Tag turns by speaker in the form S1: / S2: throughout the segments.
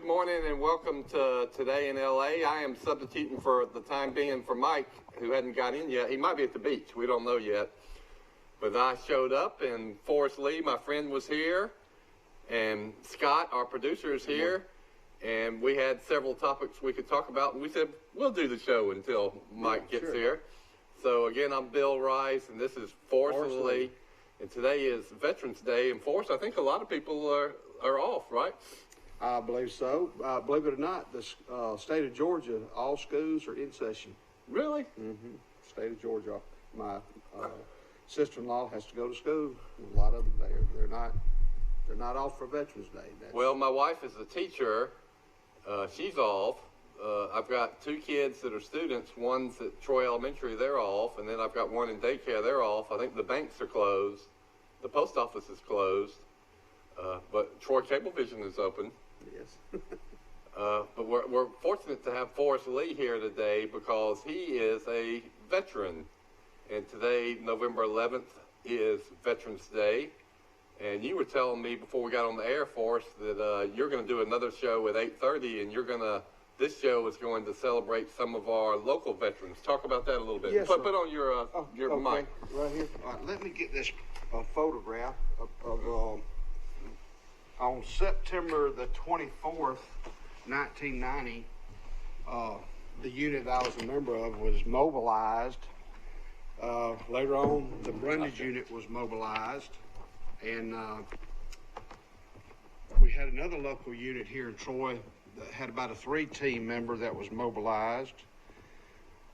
S1: morning and welcome to Today in LA. I am substituting for the time being for Mike, who hadn't got in yet. He might be at the beach. We don't know yet. But I showed up and Forrest Lee, my friend, was here. And Scott, our producer, is here. And we had several topics we could talk about. And we said, we'll do the show until Mike gets here. So again, I'm Bill Rice, and this is Forrest Lee. And today is Veterans Day. And Forrest, I think a lot of people are off, right?
S2: I believe so. Believe it or not, the state of Georgia, all schools are in session.
S1: Really?
S2: Mm-hmm. State of Georgia. My sister-in-law has to go to school. A lot of them, they're not off for Veterans Day.
S1: Well, my wife is a teacher. She's off. I've got two kids that are students. One's at Troy Elementary, they're off. And then I've got one in daycare, they're off. I think the banks are closed. The post office is closed. But Troy Cablevision is open.
S2: Yes.
S1: But we're fortunate to have Forrest Lee here today because he is a veteran. And today, November 11th, is Veterans Day. And you were telling me before we got on the air, Forrest, that you're going to do another show at 8:30, and this show is going to celebrate some of our local veterans. Talk about that a little bit.
S2: Yes,
S1: put on your mic.
S2: Right here. All right, let me get this photograph of on September the 24th, 1990, the unit I was a member of was mobilized. Later on, the Brundage unit was mobilized, and we had another local unit here in Troy that had about a 3-team member that was mobilized.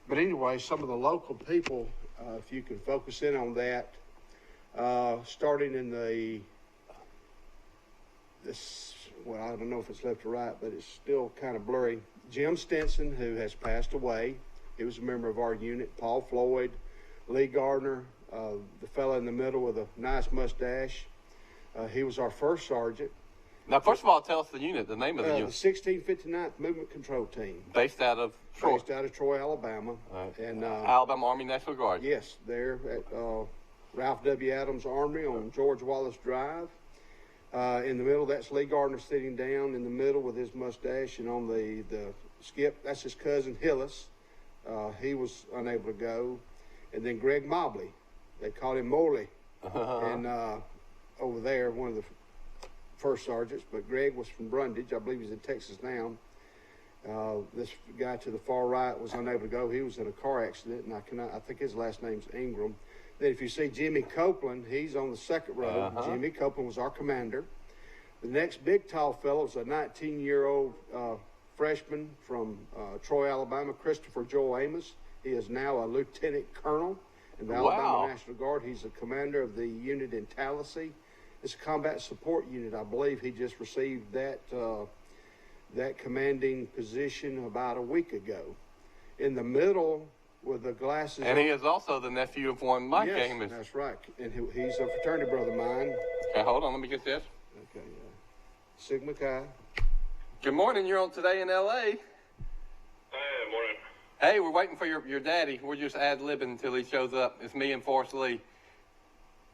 S2: But anyway, some of the local people, if you can focus in on that, starting in well, I don't know if it's left or right, but it's still kind of blurry. Jim Stinson, who has passed away, he was a member of our unit. Paul Floyd, Lee Gardner, the fellow in the middle with a nice mustache, he was our first sergeant.
S1: Now, first of all, tell us the unit, the name of the unit.
S2: The 1659th Movement Control Team.
S1: Based out of Troy.
S2: Based out of Troy, Alabama.
S1: Right.
S2: And
S1: Alabama Army National Guard.
S2: Yes, there at Ralph W. Adams Armory on George Wallace Drive. In the middle, that's Lee Gardner sitting down in the middle with his mustache, and on the skip, that's his cousin Hillis. He was unable to go. And then Greg Mobley, they called him Moley, and over there, one of the first sergeants, but Greg was from Brundage. I believe he's in Texas now. This guy to the far right was unable to go. He was in a car accident, and I think his last name's Ingram. Then if you see Jimmy Copeland, he's on the second row. Jimmy Copeland was our commander. The next big tall fellow was a 19-year-old freshman from Troy, Alabama, Christopher Joel Amos. He is now a lieutenant colonel in the Alabama National Guard. He's the commander of the unit in Tallahassee. It's a combat support unit. I believe he just received that commanding position about a week ago. In the middle with the glasses.
S1: And he is also the nephew of one Mike
S2: Yes,
S1: Amos.
S2: that's right. And he's a fraternity brother of mine.
S1: Okay, hold on. Let me get this.
S2: Okay, Sigma Chi.
S1: Good morning. You're on Today in L.A.
S3: Hey, morning.
S1: Hey, we're waiting for your daddy. We're just ad-libbing until he shows up. It's me and Forrest Lee.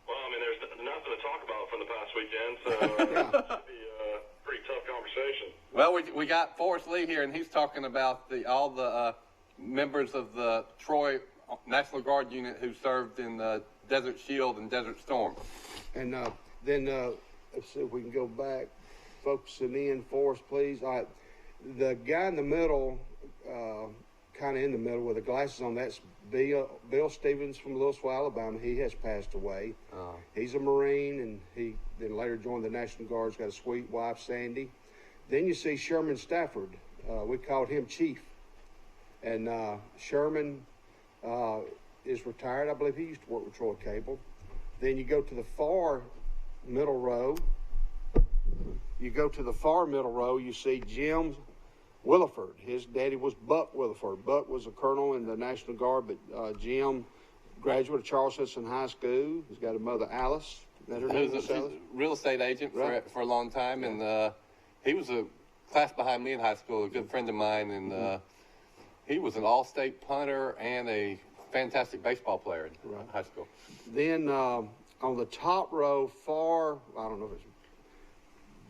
S3: Well, I mean, there's nothing to talk about from the past weekend, so it should be a pretty tough conversation.
S1: Well, we got Forrest Lee here, and he's talking about all the members of the Troy National Guard unit who served in the Desert Shield and Desert Storm.
S2: And then let's see if we can go back, focusing in, Forrest, please. All right, the guy in the middle, kind of in the middle with the glasses on, that's Bill Stevens from Louisville, Alabama. He has passed away. He's a Marine, and he then later joined the National Guard. He's got a sweet wife, Sandy. Then you see Sherman Stafford. We called him Chief. And Sherman is retired. I believe he used to work with Troy Cable. Then you go to the far middle row. You see Jim Williford. His daddy was Buck Williford. Buck was a colonel in the National Guard, but Jim, graduate of Charles Hudson High School. He's got a mother, Alice. That her name was Alice?
S1: Real estate agent for a long time, and he was a class behind me in high school, a good friend of mine, and he was an all-state punter and a fantastic baseball player in high school.
S2: Then on the top row, I don't know if it's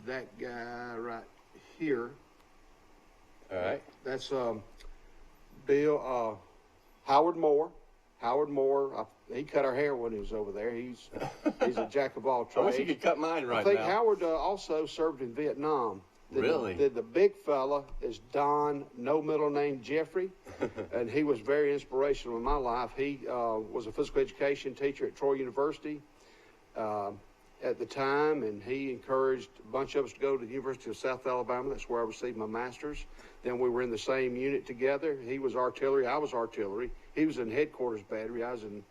S2: that guy right here.
S1: All right.
S2: That's Bill Howard Moore. Howard Moore, he cut our hair when he was over there. He's a jack of all
S1: I
S2: trades.
S1: wish you could cut mine right now.
S2: I think Howard also served in Vietnam.
S1: Really?
S2: The big fella is Don, no middle name, Jeffrey, and he was very inspirational in my life. He was a physical education teacher at Troy University at the time, and he encouraged a bunch of us to go to the University of South Alabama. That's where I received my master's. Then we were in the same unit together. He was artillery, I was artillery. He was in headquarters battery, I was in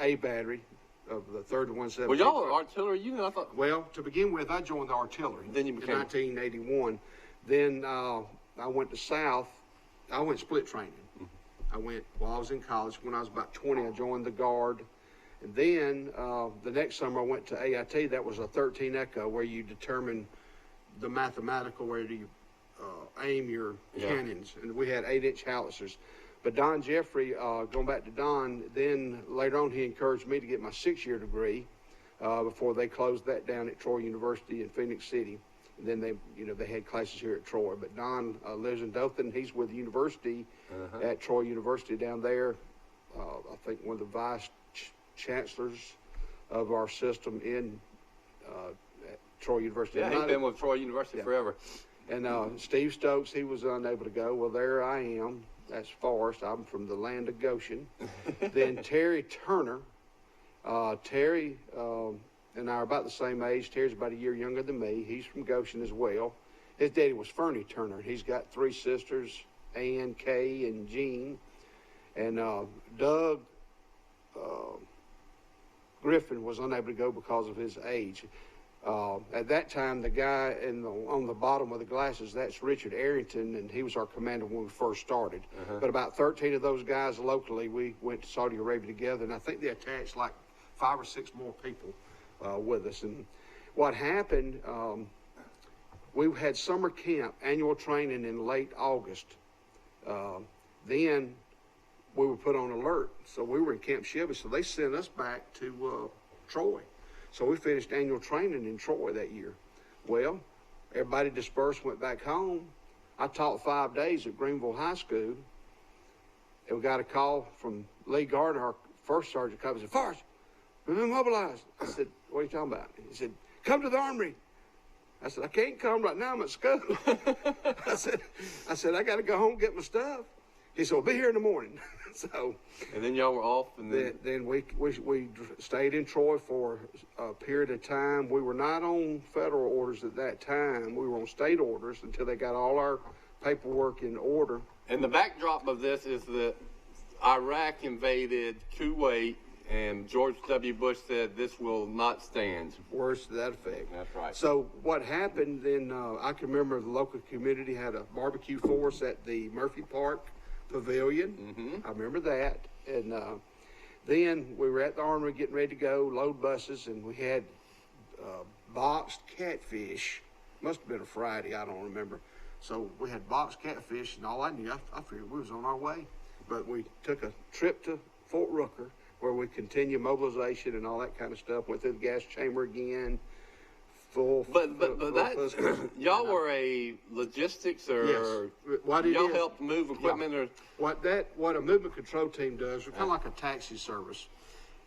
S2: A battery of the 3rd and 175.
S1: Well, y'all are artillery unit, I thought.
S2: Well, to begin with, I joined the artillery
S1: Then you became...
S2: in 1981. Then I went to South. I went split training. I went while I was in college. When I was about 20, I joined the Guard. And then the next summer, I went to AIT. That was a 13 Echo, where you determine the mathematical, where do you aim your cannons. And we had 8-inch howitzers. But Don Jeffrey, going back to Don, then later on he encouraged me to get my 6-year degree before they closed that down at Troy University in Phoenix City. And then they had classes here at Troy. But Don lives in Dothan. He's with the university at Troy University down there. I think one of the vice chancellors of our system in at Troy University.
S1: Yeah, he's been with Troy University forever.
S2: And Steve Stokes, he was unable to go. Well, there I am. That's Forrest. I'm from the land of Goshen. Then Terry Turner. Terry and I are about the same age. Terry's about a year younger than me. He's from Goshen as well. His daddy was Fernie Turner. He's got 3 sisters, Ann, Kay, and Jean. And Doug Griffin was unable to go because of his age. At that time, the guy on the bottom of the glasses, that's Richard Arrington, and he was our commander when we first started. But about 13 of those guys locally, we went to Saudi Arabia together, and I think they attached like 5 or 6 more people with us. And what happened, we had summer camp, annual training in late August. Then we were put on alert. So we were in Camp Chevy, so they sent us back to Troy. So we finished annual training in Troy that year. Well, everybody dispersed, went back home. I taught 5 days at Greenville High School, and we got a call from Lee Gardner, our first sergeant, come and said, "Forrest, we've been mobilized." I said, "What are you talking about?" He said, "Come to the armory." I said, "I can't come right now, I'm at school." I said, "I got to go home and get my stuff." He said, "Well, be here in the morning." So,
S1: and then y'all were off, and
S2: then we stayed in Troy for a period of time. We were not on federal orders at that time. We were on state orders until they got all our paperwork in order.
S1: And the backdrop of this is that Iraq invaded Kuwait, and George W. Bush said this will not stand.
S2: Words to that effect.
S1: That's right.
S2: So what happened then, I can remember the local community had a barbecue for us at the Murphy Park Pavilion. I remember that. And then we were at the armory getting ready to go, load buses, and we had boxed catfish. Must have been a Friday, I don't remember. So we had boxed catfish, and all I knew, I figured we was on our way. But we took a trip to Fort Rooker, where we continued mobilization and all that kind of stuff. Went through the gas chamber again. But
S1: y'all were a logistics or
S2: yes.
S1: Y'all helped move equipment or
S2: what a movement control team does, we're kind of like a taxi service.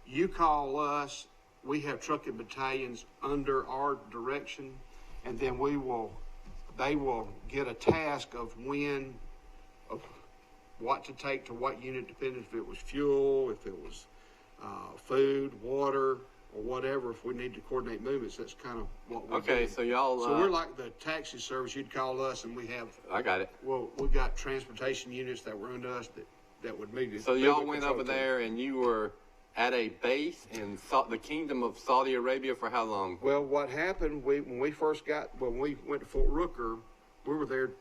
S2: You call us, we have trucking battalions under our direction, and then they will get a task of what to take to what unit, depending if it was fuel, if it was food, water, or whatever. If we need to coordinate movements, that's kind of what we do.
S1: Okay, so y'all...
S2: So we're like the taxi service. You'd call us, and we have...
S1: I got it.
S2: Well, we got transportation units that were under us that would move you.
S1: So y'all went over there, and you were at a base in the Kingdom of Saudi Arabia for how long?
S2: Well, what happened, when we went to Fort Rooker, we were there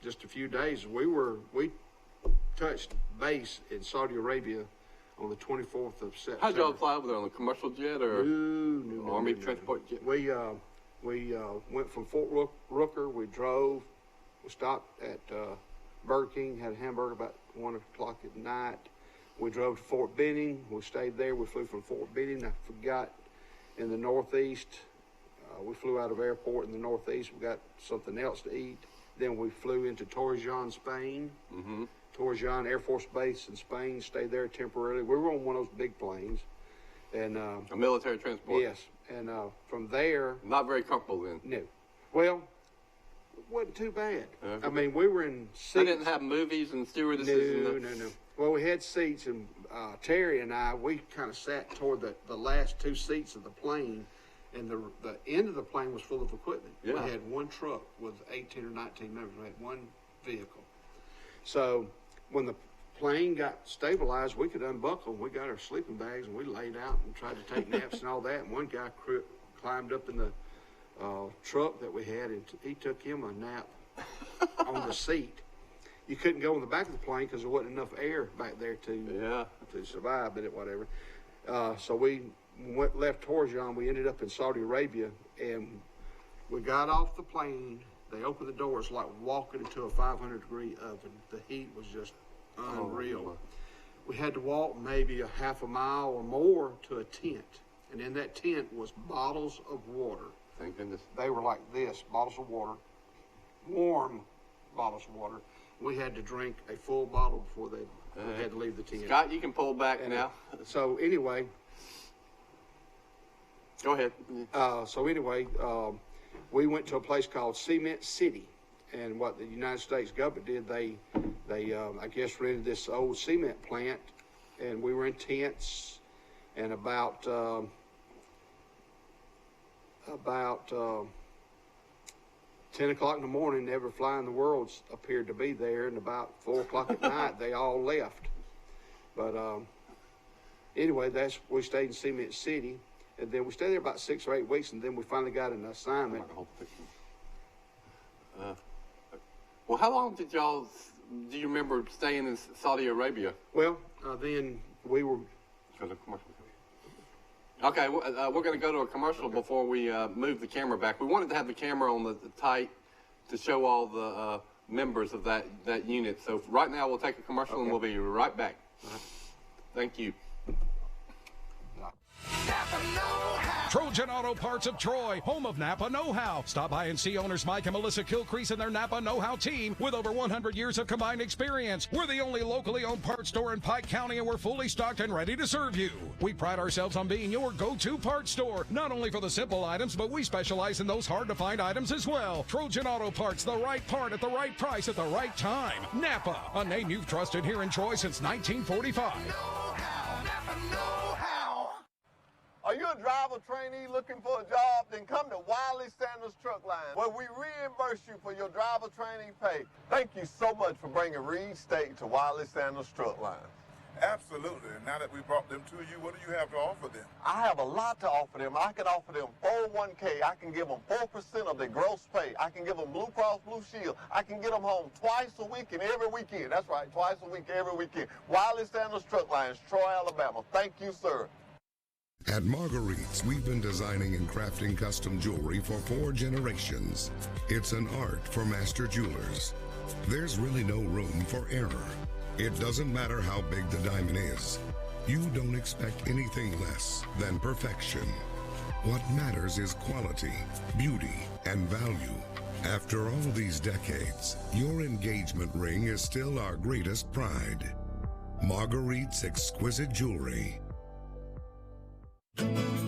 S2: just a few days. We touched base in Saudi Arabia on the 24th of September.
S1: How'd y'all fly over there, on a commercial jet or Army transport jet?
S2: We went from Fort Rooker. We drove. We stopped at Burger King, had a hamburger about 1 o'clock at night. We drove to Fort Benning. We stayed there. We flew from Fort Benning. I forgot, in the Northeast. We flew out of airport in the Northeast. We got something else to eat. Then we flew into Torrejon, Spain.
S1: Mm-hmm.
S2: Torrejon Air Force Base in Spain, stayed there temporarily. We were on one of those big planes. And
S1: a military transport?
S2: Yes. And from there...
S1: Not very comfortable then?
S2: No. Well, it wasn't too bad.
S1: Okay.
S2: I mean, we were in seats.
S1: They didn't have movies and stewardesses?
S2: No. Well, we had seats, and Terry and I, we kind of sat toward the last two seats of the plane, and the end of the plane was full of equipment.
S1: Yeah.
S2: We had one truck with 18 or 19 members. We had one vehicle. So when the plane got stabilized, we could unbuckle, and we got our sleeping bags, and we laid out and tried to take naps and all that. And one guy climbed up in the truck that we had, and he took him a nap on the seat. You couldn't go in the back of the plane because there wasn't enough air back there to survive, but whatever. So we left Torrejon. We ended up in Saudi Arabia, and we got off the plane. They opened the doors like walking into a 500-degree oven. The heat was just unreal. We had to walk maybe a half a mile or more to a tent, and in that tent was bottles of water.
S1: Thank goodness.
S2: They were like this, bottles of water, warm bottles of water. We had to drink a full bottle before we had to leave the tent.
S1: Scott, you can pull back now.
S2: So anyway.
S1: Go ahead.
S2: We went to a place called Cement City. And what the United States government did, they I guess rented this old cement plant, and we were in tents, and about 10 o'clock in the morning, every fly in the world appeared to be there, and about 4 o'clock at night, they all left. But anyway, we stayed in Cement City, and then we stayed there about 6 or 8 weeks, and then we finally got an assignment.
S1: Well, how long do you remember staying in Saudi Arabia?
S2: Well, then we were...
S1: Okay, we're going to go to a commercial before we move the camera back. We wanted to have the camera on the tight to show all the members of that unit. So right now we'll take a commercial and we'll be right back. Thank you.
S4: Trojan Auto Parts of Troy, home of Napa Know-How. Stop by and see owners Mike and Melissa Kilcrease and their Napa Know-How team with over 100 years of combined experience. We're the only locally owned parts store in Pike County, and we're fully stocked and ready to serve you. We pride ourselves on being your go-to parts store, not only for the simple items, but we specialize in those hard-to-find items as well. Trojan Auto Parts, the right part at the right price at the right time. Napa, a name you've trusted here in Troy since 1945.
S5: Napa Know-How. Are you a driver trainee looking for a job? Then come to Wiley Sanders Truck Line, where we reimburse you for your driver training pay. Thank you so much for bringing Reed State to Wiley Sanders Truck Line.
S6: Absolutely. And now that we brought them to you, what do you have to offer them?
S5: I have a lot to offer them. I can offer them 401k. I can give them 4% of their gross pay. I can give them Blue Cross Blue Shield. I can get them home twice a week and every weekend. That's right, twice a week, every weekend. Wiley Sanders Truck Lines, Troy, Alabama. Thank you, sir.
S7: At Marguerite's, we've been designing and crafting custom jewelry for 4 generations. It's an art for master jewelers. There's really no room for error. It doesn't matter how big the diamond is. You don't expect anything less than perfection. What matters is quality, beauty, and value. After all these decades, your engagement ring is still our greatest pride. Marguerite's exquisite jewelry.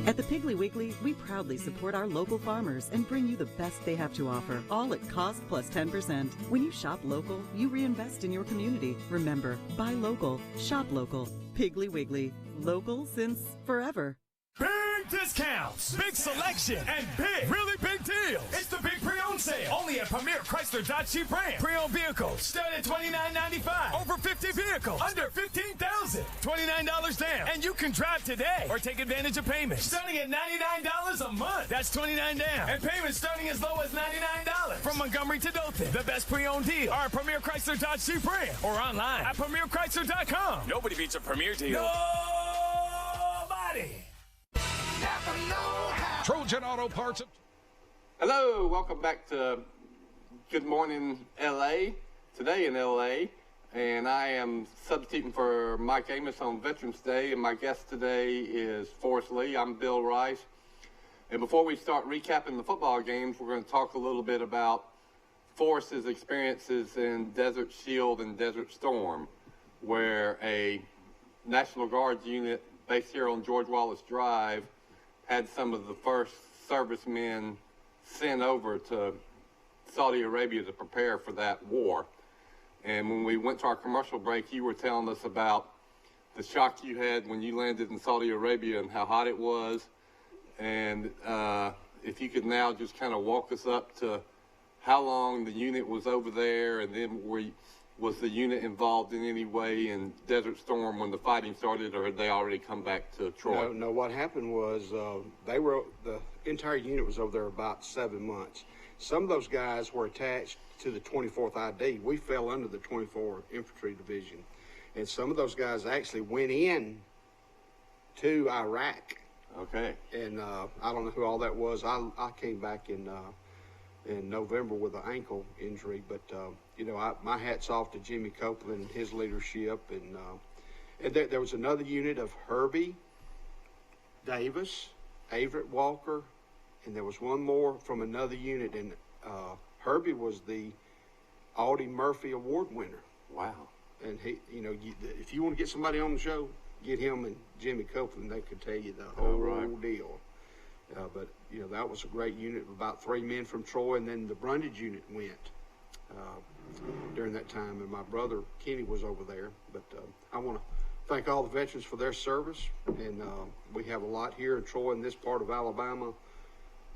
S8: At the Piggly Wiggly, we proudly support our local farmers and bring you the best they have to offer, all at cost plus 10%. When you shop local, you reinvest in your community. Remember, buy local, shop local. Piggly Wiggly, local since forever.
S9: Big discounts, big selection, and really big deals. It's the big pre-owned sale, only at Premier Chrysler Dodge Jeep Ram. Pre-owned vehicles start at $29.95. Over 50 vehicles under $15,000. $29 down, and you can drive today or take advantage of payments starting at $99 a month. That's $29 down, and payments starting as low as $99. From Montgomery to Dothan, the best pre-owned deal are at Premier Chrysler Dodge Jeep Ram or online at PremierChrysler.com. Nobody beats a Premier deal. Nobody.
S4: Trojan Auto Parts.
S1: Hello, welcome back to Good Morning LA, today in LA, and I am substituting for Mike Amos on Veterans Day, and my guest today is Forrest Lee. I'm Bill Rice, and before we start recapping the football games, we're going to talk a little bit about Forrest's experiences in Desert Shield and Desert Storm, where a National Guard unit based here on George Wallace Drive had some of the first servicemen sent over to Saudi Arabia to prepare for that war. And when we went to our commercial break, you were telling us about the shock you had when you landed in Saudi Arabia and how hot it was. And if you could now just kind of walk us up to how long the unit was over there, and then was the unit involved in any way in Desert Storm when the fighting started, or had they already come back to Troy?
S2: No, what happened was the entire unit was over there about 7 months. Some of those guys were attached to the 24th ID. We fell under the 24th Infantry Division. And some of those guys actually went in to Iraq.
S1: Okay.
S2: And I don't know who all that was. I came back in November with an ankle injury, but you know, my hat's off to Jimmy Copeland and his leadership. And there was another unit of Herbie Davis, Averett Walker, and there was one more from another unit. And Herbie was the Audie Murphy Award winner.
S1: Wow.
S2: And he, you know, if you want to get somebody on the show, get him and Jimmy Copeland. They could tell you the whole deal. But, you know, that was a great unit, about 3 men from Troy, and then the Brundage unit went during that time, and my brother Kenny was over there. But I want to thank all the veterans for their service, and we have a lot here in Troy in this part of Alabama,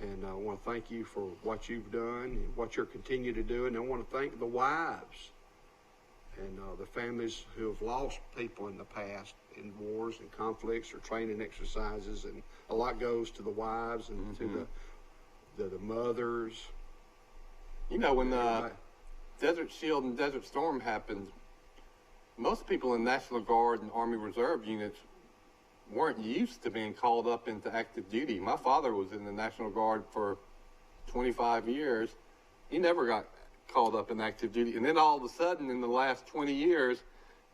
S2: and I want to thank you for what you've done and what you're continuing to do, and I want to thank the wives and the families who have lost people in the past in wars and conflicts or training exercises, and a lot goes to the wives and to the mothers.
S1: You know, when Desert Shield and Desert Storm happened, most people in National Guard and Army Reserve units weren't used to being called up into active duty. My father was in the National Guard for 25 years. He never got called up in active duty. And then all of a sudden, in the last 20 years,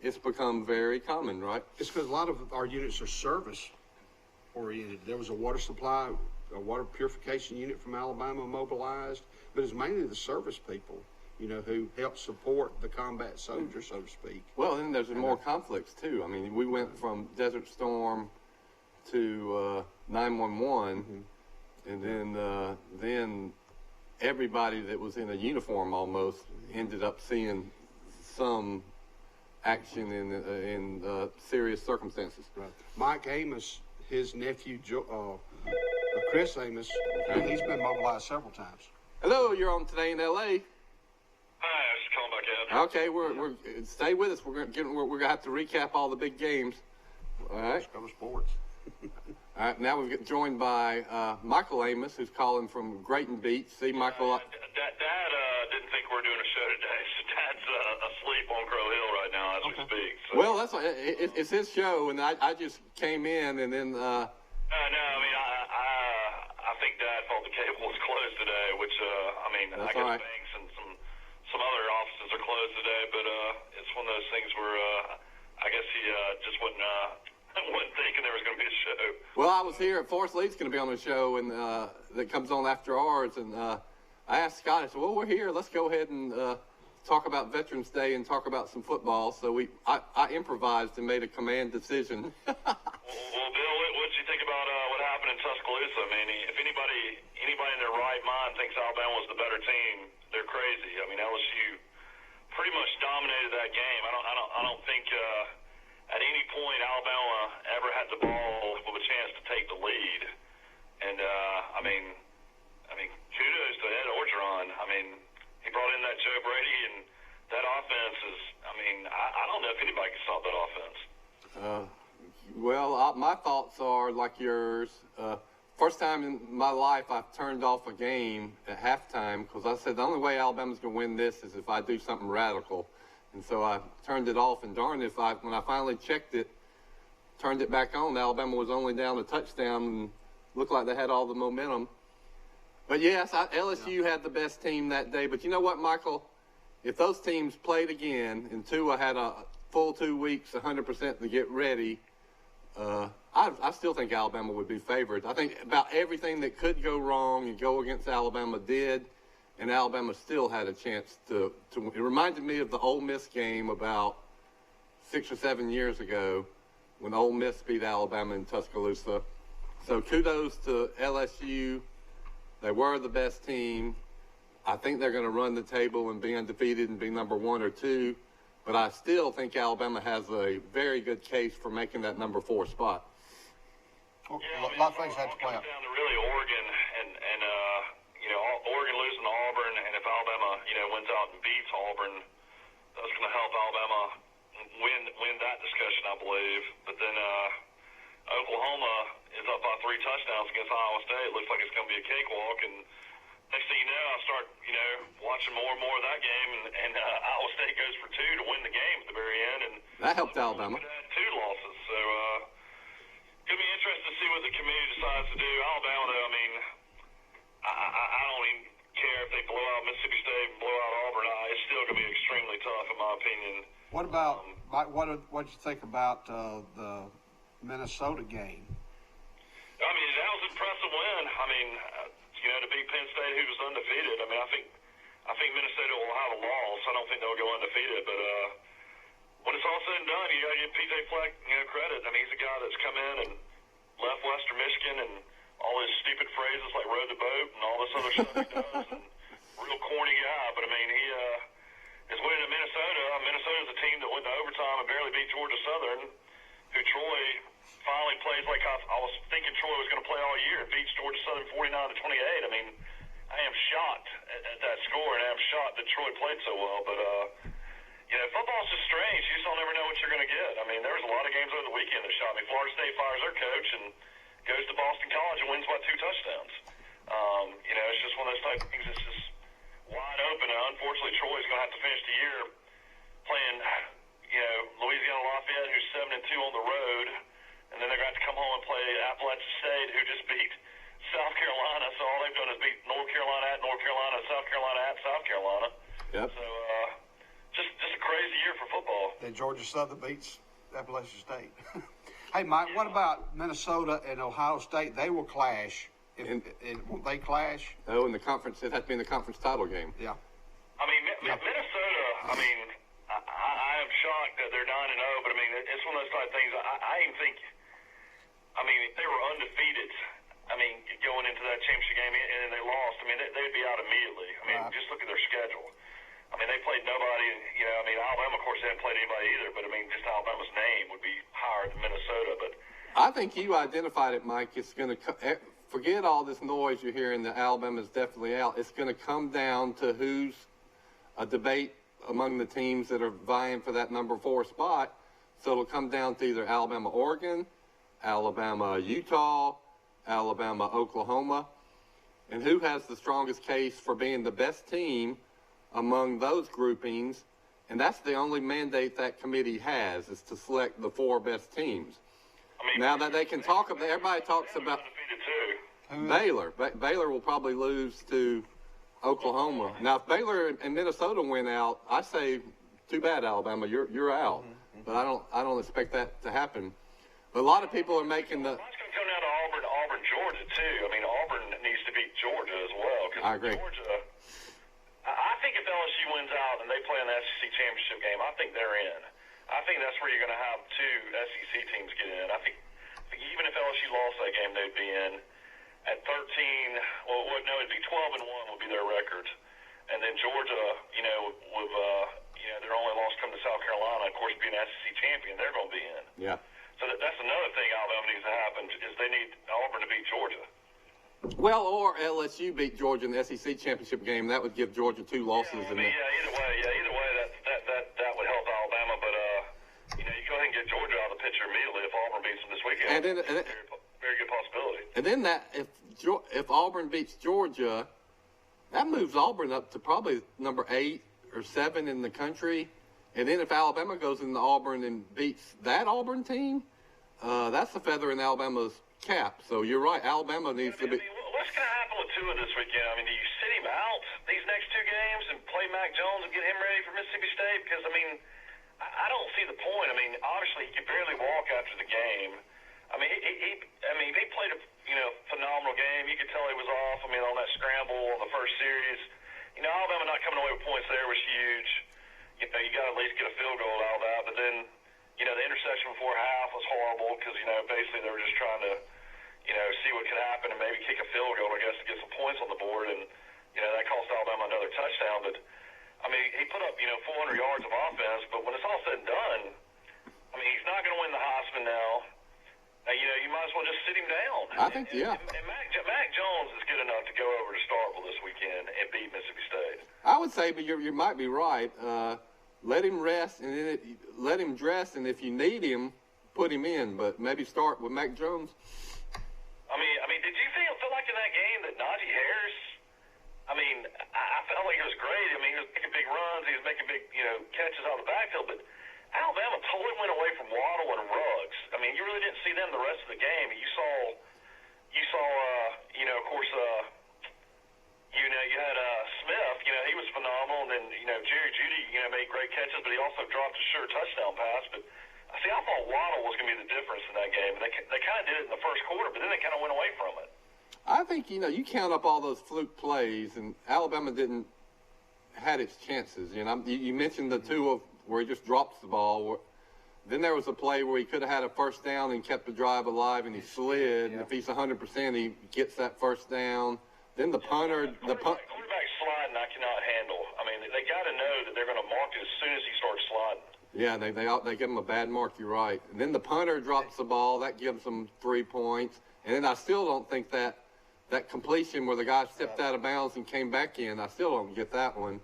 S1: it's become very common, right?
S2: It's because a lot of our units are service-oriented. There was a water supply, a water purification unit from Alabama mobilized, but it's mainly the service people, you know, who help support the combat soldier, so to speak.
S1: Well, then there's more conflicts, too. I mean, we went from Desert Storm to 911, and then everybody that was in a uniform almost ended up seeing some action in serious circumstances.
S2: Right. Mike Amos, his nephew, Chris Amos, he's been mobilized several times.
S1: Hello, you're on Today in L.A.
S3: Hi, I was just calling back out.
S1: Okay, we're stay with us. We're gonna have to recap all the big games. All right.
S2: Let's go to sports.
S1: All right, now we've got joined by Michael Amos, who's calling from Grayton Beach. See, Michael.
S3: Dad didn't think we were doing a show today, so Dad's asleep on Crow Hill right now as we speak. So.
S1: Well, that's it's his show, and I just came in, and then.
S3: No, I mean, I think Dad thought the cable was closed today, which I mean,
S1: that's
S3: I guess
S1: right.
S3: banks and some other offices are closed today, but it's one of those things where I guess he just wasn't thinking there was going to be a show.
S1: Well, I was here at Forrest Lee's going to be on the show, and that comes on after ours, and I asked Scott, I said, well, we're here. Let's go ahead and talk about Veterans Day and talk about some football. So I improvised and made a command decision.
S3: Well, Bill, what did you think about what happened in Tuscaloosa? I mean, if anybody in their right mind thinks Alabama was the better team, they're crazy. I mean, LSU pretty much dominated that game. I don't think at any point Alabama ever had the ball with a chance to take the lead. And I mean, kudos to Ed Orgeron. I mean, he brought in that Joe Brady, and that offense is. I mean, I don't know if anybody can stop that offense.
S1: Well, my thoughts are like yours. First time in my life I've turned off a game at halftime because I said the only way Alabama's going to win this is if I do something radical. And so I turned it off, and darn if when I finally checked it, turned it back on, Alabama was only down a touchdown and looked like they had all the momentum. But yes, LSU had the best team that day. But you know what, Michael? If those teams played again, and Tua had a full 2 weeks, 100% to get ready, I still think Alabama would be favored. I think about everything that could go wrong and go against Alabama did, and Alabama still had a chance to win. It reminded me of the Ole Miss game about 6 or 7 years ago when Ole Miss beat Alabama in Tuscaloosa. So kudos to LSU. They were the best team. I think they're going to run the table and be undefeated and be number 1 or 2. But I still think Alabama has a very good case for making that number 4 spot.
S2: A lot of things have to play out.
S3: It comes down to really Oregon and Oregon losing to Auburn, and if Alabama, wins out and beats Auburn, that's going to help Alabama win that discussion, I believe. But then Oklahoma is up by 3 touchdowns against Iowa State. Looks like it's going to be a cakewalk, and next thing you know, I start, watching more and more of that game, and Iowa State goes for 2 to win the game at the very end, and
S1: that helped Alabama.
S3: Had 2 losses, so it'll be interesting to see what the committee decides to do. Alabama, though, I mean, I don't even care if they blow out Mississippi State and blow out Auburn. It's still going to be extremely tough, in my opinion.
S2: What about what did you think about the Minnesota game?
S3: I mean, that was an impressive win. I mean, to beat Penn State, who was undefeated. I mean, I think Minnesota will have a loss. I don't think they'll go undefeated, but when it's all said and done, you got to give P.J. Fleck credit. I mean, he's a guy that's come in and left Western Michigan and all his stupid phrases like rode the boat and all this other stuff he does. And real corny guy, but I mean, he is winning in Minnesota. Minnesota's a team that went to overtime and barely beat Georgia Southern, who Troy finally plays like I was thinking Troy was going to play all year and beats Georgia Southern 49-28. I mean, I am shocked at that score, and I am shocked that Troy played so well. But football's just strange. You just don't never know what you're going to get. I mean, there was a lot of games over the weekend that shocked me. Florida State fires their coach and goes to Boston College and wins by 2 touchdowns. It's just one of those type of things that's just wide open. And unfortunately, Troy's going to have to finish the year playing, Louisiana Lafayette, who's 7-2 on the road, and then they're going to have to come home and play Appalachian State, who just beat South Carolina. So all they've done is beat North Carolina at North Carolina, South Carolina at South Carolina.
S1: Yep.
S3: So just a crazy year for football.
S2: Then Georgia Southern beats Appalachian State. Hey, Mike, what about Minnesota and Ohio State? They will clash. Will they clash?
S1: Oh, in the conference, it has to be in the conference title game.
S2: Yeah.
S3: I mean, Minnesota, I am shocked that they're 9-0, but I mean, it's one of those type of things. I even think, if they were undefeated, going into that championship game and they lost, they'd be out immediately. Just look at their schedule. They played nobody, Alabama, of course, they hadn't played anybody either, but just Alabama's name would be higher than Minnesota. But
S1: I think you identified it, Mike. It's going to forget all this noise you're hearing that Alabama's definitely out. It's going to come down to who's a debate among the teams that are vying for that number 4 spot. So it'll come down to either Alabama, Oregon, Alabama, Utah, Alabama, Oklahoma, and who has the strongest case for being the best team among those groupings. And that's the only mandate that committee has, is to select the 4 best teams. Now that they can talk about, everybody talks about Baylor. Baylor will probably lose to Oklahoma. Now, if Baylor and Minnesota win out, I say, too bad, Alabama, you're out. But I don't expect that to happen. But a lot of people are making the.
S3: It's going to come down to Auburn, Georgia too. Auburn needs to beat Georgia as well.
S1: I agree.
S3: Georgia, I think if LSU wins out and they play in the SEC championship game, I think they're in. I think that's where you're going to have 2 SEC teams get in. I think even if LSU lost that game, they'd be in. At 13, it'd be 12-1 would be their record. And then Georgia, with their only loss come to South Carolina, of course, being an SEC champion, they're going to be in.
S1: Yeah.
S3: So that's another thing Alabama needs to happen, is they need Auburn to beat Georgia.
S1: Well, or LSU beat Georgia in the SEC championship game. That would give Georgia 2 losses.
S3: Either way, that would help Alabama. But you go ahead and get Georgia out of the picture immediately if Auburn beats them this weekend.
S1: And then,
S3: very good possibility.
S1: And then if Auburn beats Georgia, that moves Auburn up to probably number 8 or 7 in the country. And then if Alabama goes into Auburn and beats that Auburn team, that's a feather in Alabama's cap. So you're right, Alabama needs to be.
S3: What's going to happen with Tua this weekend? Do you sit him out these next 2 games and play Mac Jones and get him ready for Mississippi State? Because I don't see the point. Obviously he could barely walk after the game. He played a phenomenal game. You could tell he was off. On that scramble on the first series, you know, Alabama not coming away with points there was huge. You know, you got to at least get a field goal out of that. But then, you know, the interception before half was horrible because, you know, basically they were just trying to, you know, see what could happen and maybe kick a field goal, I guess, to get some points on the board. And, you know, that cost Alabama another touchdown. But, I mean, he put up, you know, 400 yards of offense. But when it's all said and done, I mean, he's not going to win the Heisman now. You know, you might as well just sit him down.
S1: I think, yeah.
S3: And Mac Jones is good enough to go over to Starkville this weekend and beat Mississippi State.
S1: I would say, but you might be right. Let him rest, and then let him dress, and if you need him, put him in. But maybe start with Mac Jones.
S3: I mean, did you feel like in that game that Najee Harris? I mean, I felt like it was great. I mean, he was making big runs, he was making big, you know, catches out of the backfield, but Alabama totally went away from Waddle and Ruggs. I mean, you really didn't see them the rest of the game. You saw, you know, of course, you know, you had Smith. You know, he was phenomenal, and then you know Jerry Jeudy, you know, made great catches, but he also dropped a sure touchdown pass. But I thought Waddle was going to be the difference in that game, and they kind of did it in the first quarter, but then they kind of went away from it.
S1: I think, you know, you count up all those fluke plays, and Alabama had its chances. You know, you mentioned the two of where he just drops the ball. Then there was a play where he could have had a first down and kept the drive alive, and he slid. And if he's 100%, he gets that first down. Then the punter,
S3: quarterback sliding, I cannot handle. I mean, they got to know that they're going to mark it as soon as he starts sliding.
S1: Yeah, they give him a bad mark. You're right. And then the punter drops the ball. That gives them 3 points. And then I still don't think that completion where the guy stepped out of bounds and came back in, I still don't get that one.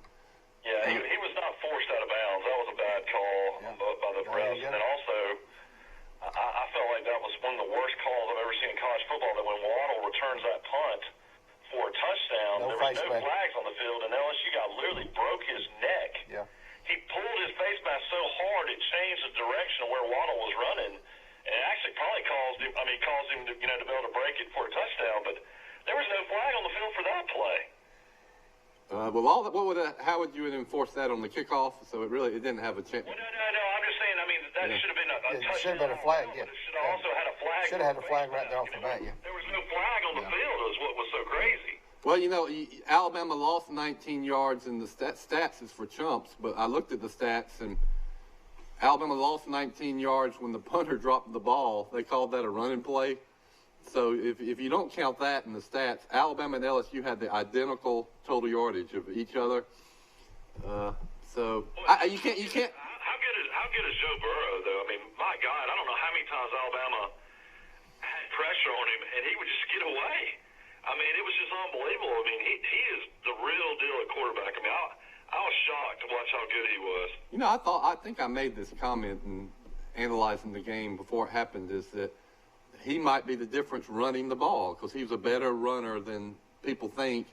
S3: Yeah, he was not forced out of bounds. That was a bad call by the refs. And then also, I felt like that was one of the worst calls I've ever seen in college football, that when Waddle returns that punt for a touchdown, there was no flags on the field, and LSU literally broke his neck.
S2: Yeah.
S3: He pulled his face mask so hard it changed the direction of where Waddle was running, and it actually probably caused him to, you know, to be able to break it for a touchdown, but there was no flag on the field for that play.
S1: How would you enforce that on the kickoff? So it didn't have a chance.
S3: Well, no. I'm just saying. I mean, that should have been a touchdown.
S2: Should have been a flag. Yeah.
S3: It should have also had a flag.
S2: Should have had a flag right there off the bat. Yeah.
S3: There was no flag on the field. Is what was so crazy.
S1: Well, you know, Alabama lost 19 yards, and the stats is for chumps. But I looked at the stats, and Alabama lost 19 yards when the punter dropped the ball. They called that a running play. So if you don't count that in the stats, Alabama and LSU had the identical total yardage of each other. You can't.
S3: How good is Joe Burrow, though? I mean, my God, I don't know how many times Alabama had pressure on him, and he would just get away. I mean, it was just unbelievable. I mean, he is the real deal at quarterback. I mean, I was shocked to watch how good he was.
S1: You know, I think I made this comment in analyzing the game before it happened, is that he might be the difference running the ball, because he's a better runner than people think,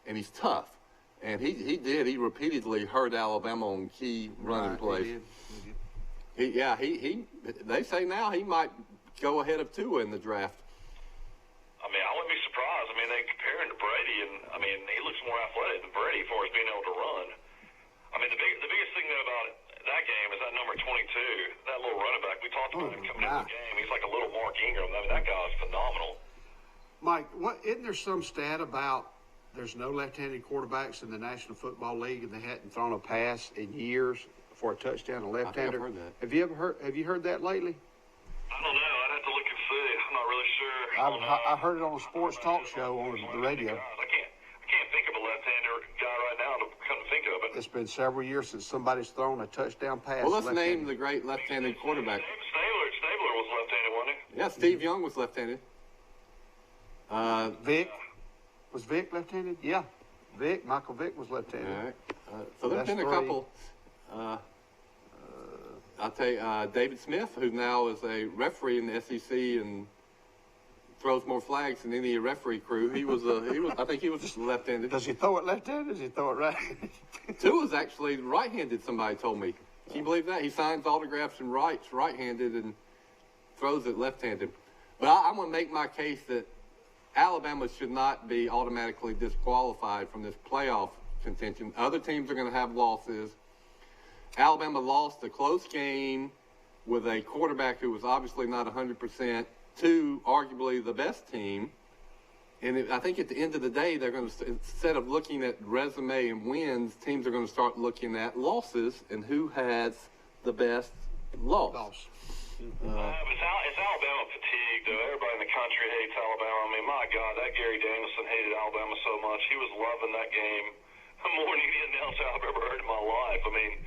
S1: and he's tough. And he repeatedly hurt Alabama on key running plays. He did. They say now he might go ahead of Tua in the draft.
S3: I mean, I wouldn't be surprised. I mean, they compare him to Brady, and I mean, he looks more athletic than Brady as far as being able to run. I mean, the biggest thing though about that game is that number 22, that little running back. We talked about him coming into the game. He's like a little Mark Ingram. I mean, that guy's phenomenal.
S2: Mike, isn't there some stat about there's no left-handed quarterbacks in the National Football League, and they hadn't thrown a pass in years for a touchdown, a left-hander?
S1: I think I've heard that.
S2: Have you heard that lately?
S3: I don't know. I'd have to look and see. I'm not really sure.
S2: I heard it on a sports talk show on the radio.
S3: I can't think of a left-hander guy right now to come to think of it.
S2: It's been several years since somebody's thrown a touchdown pass.
S1: Well, let's name the great left-handed quarterback.
S3: Stabler was left-handed, wasn't he?
S1: Yeah, Steve Young was left-handed.
S2: Vic. Was Vic left-handed? Yeah. Michael Vick was left-handed.
S1: All right. So there's been a couple. I'll tell you, David Smith, who now is a referee in the SEC and throws more flags than any referee crew. I think he was just left-handed.
S2: Does he throw it left-handed? Does he throw it right-handed?
S1: Tua's actually right-handed, somebody told me. Can you believe that? He signs autographs and writes right-handed and throws it left-handed. But I'm going to make my case that Alabama should not be automatically disqualified from this playoff contention. Other teams are going to have losses. Alabama lost a close game with a quarterback who was obviously not 100% to arguably the best team. And I think at the end of the day, they're going to, instead of looking at resume and wins, teams are going to start looking at losses and who has the best loss.
S3: It's Alabama fatigue, though. Everybody in the country hates Alabama. I mean, my God, that Gary Danielson hated Alabama so much. He was loving that game more than anything else I've ever heard in my life. I mean,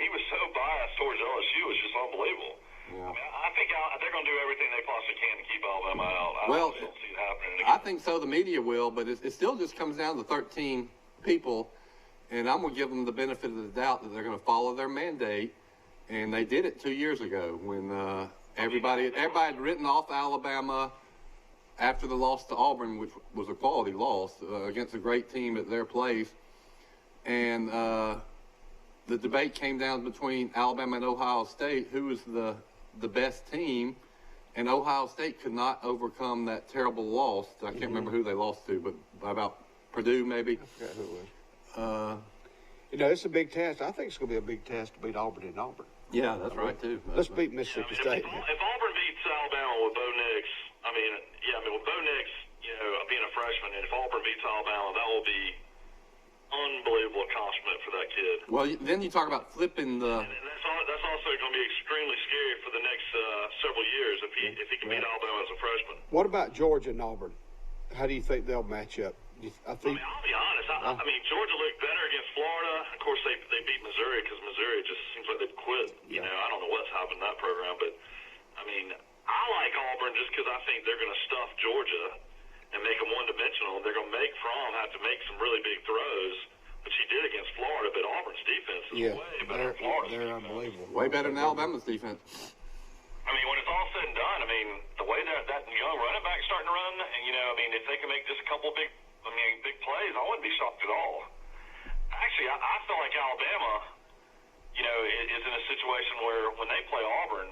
S3: he was so biased towards LSU. It was just unbelievable. Yeah. I mean, I think they're going to do everything they possibly can to keep Alabama out. I don't see it happening again.
S1: I think so. The media will, but it still just comes down to 13 people, and I'm going to give them the benefit of the doubt that they're going to follow their mandate. And they did it 2 years ago when everybody had written off Alabama after the loss to Auburn, which was a quality loss against a great team at their place. And the debate came down between Alabama and Ohio State, who was the best team, and Ohio State could not overcome that terrible loss. I can't remember who they lost to, but by about Purdue maybe.
S2: I forgot who it was. It's a big test. I think it's going to be a big test to beat Auburn in Auburn.
S1: Yeah, that's right, too.
S2: Let's beat Mississippi State.
S3: If Auburn beats Alabama with Bo Nix, with Bo Nix, being a freshman, and if Auburn beats Alabama, that will be unbelievable accomplishment for that kid.
S1: Well, then you talk about flipping the...
S3: And that's also going to be extremely scary for the next several years if he can beat Alabama as a freshman.
S2: What about Georgia and Auburn? How do you think they'll match up?
S3: I'll be honest. Georgia looked better against Florida. Of course, they beat Missouri because Missouri just seems like they've quit.
S2: Yeah.
S3: I don't know what's happened in that program, but I like Auburn just because I think they're going to stuff Georgia and make them one-dimensional. They're going to make Fromm have to make some really big throws, which he did against Florida. But Auburn's defense is way better than Florida's.
S2: They're unbelievable.
S1: Way better than Alabama's defense.
S3: When it's all said and done, the way that young running back's starting to run, and if they can make just a couple big plays, I wouldn't be shocked at all. Actually, I feel like Alabama, is in a situation where when they play Auburn,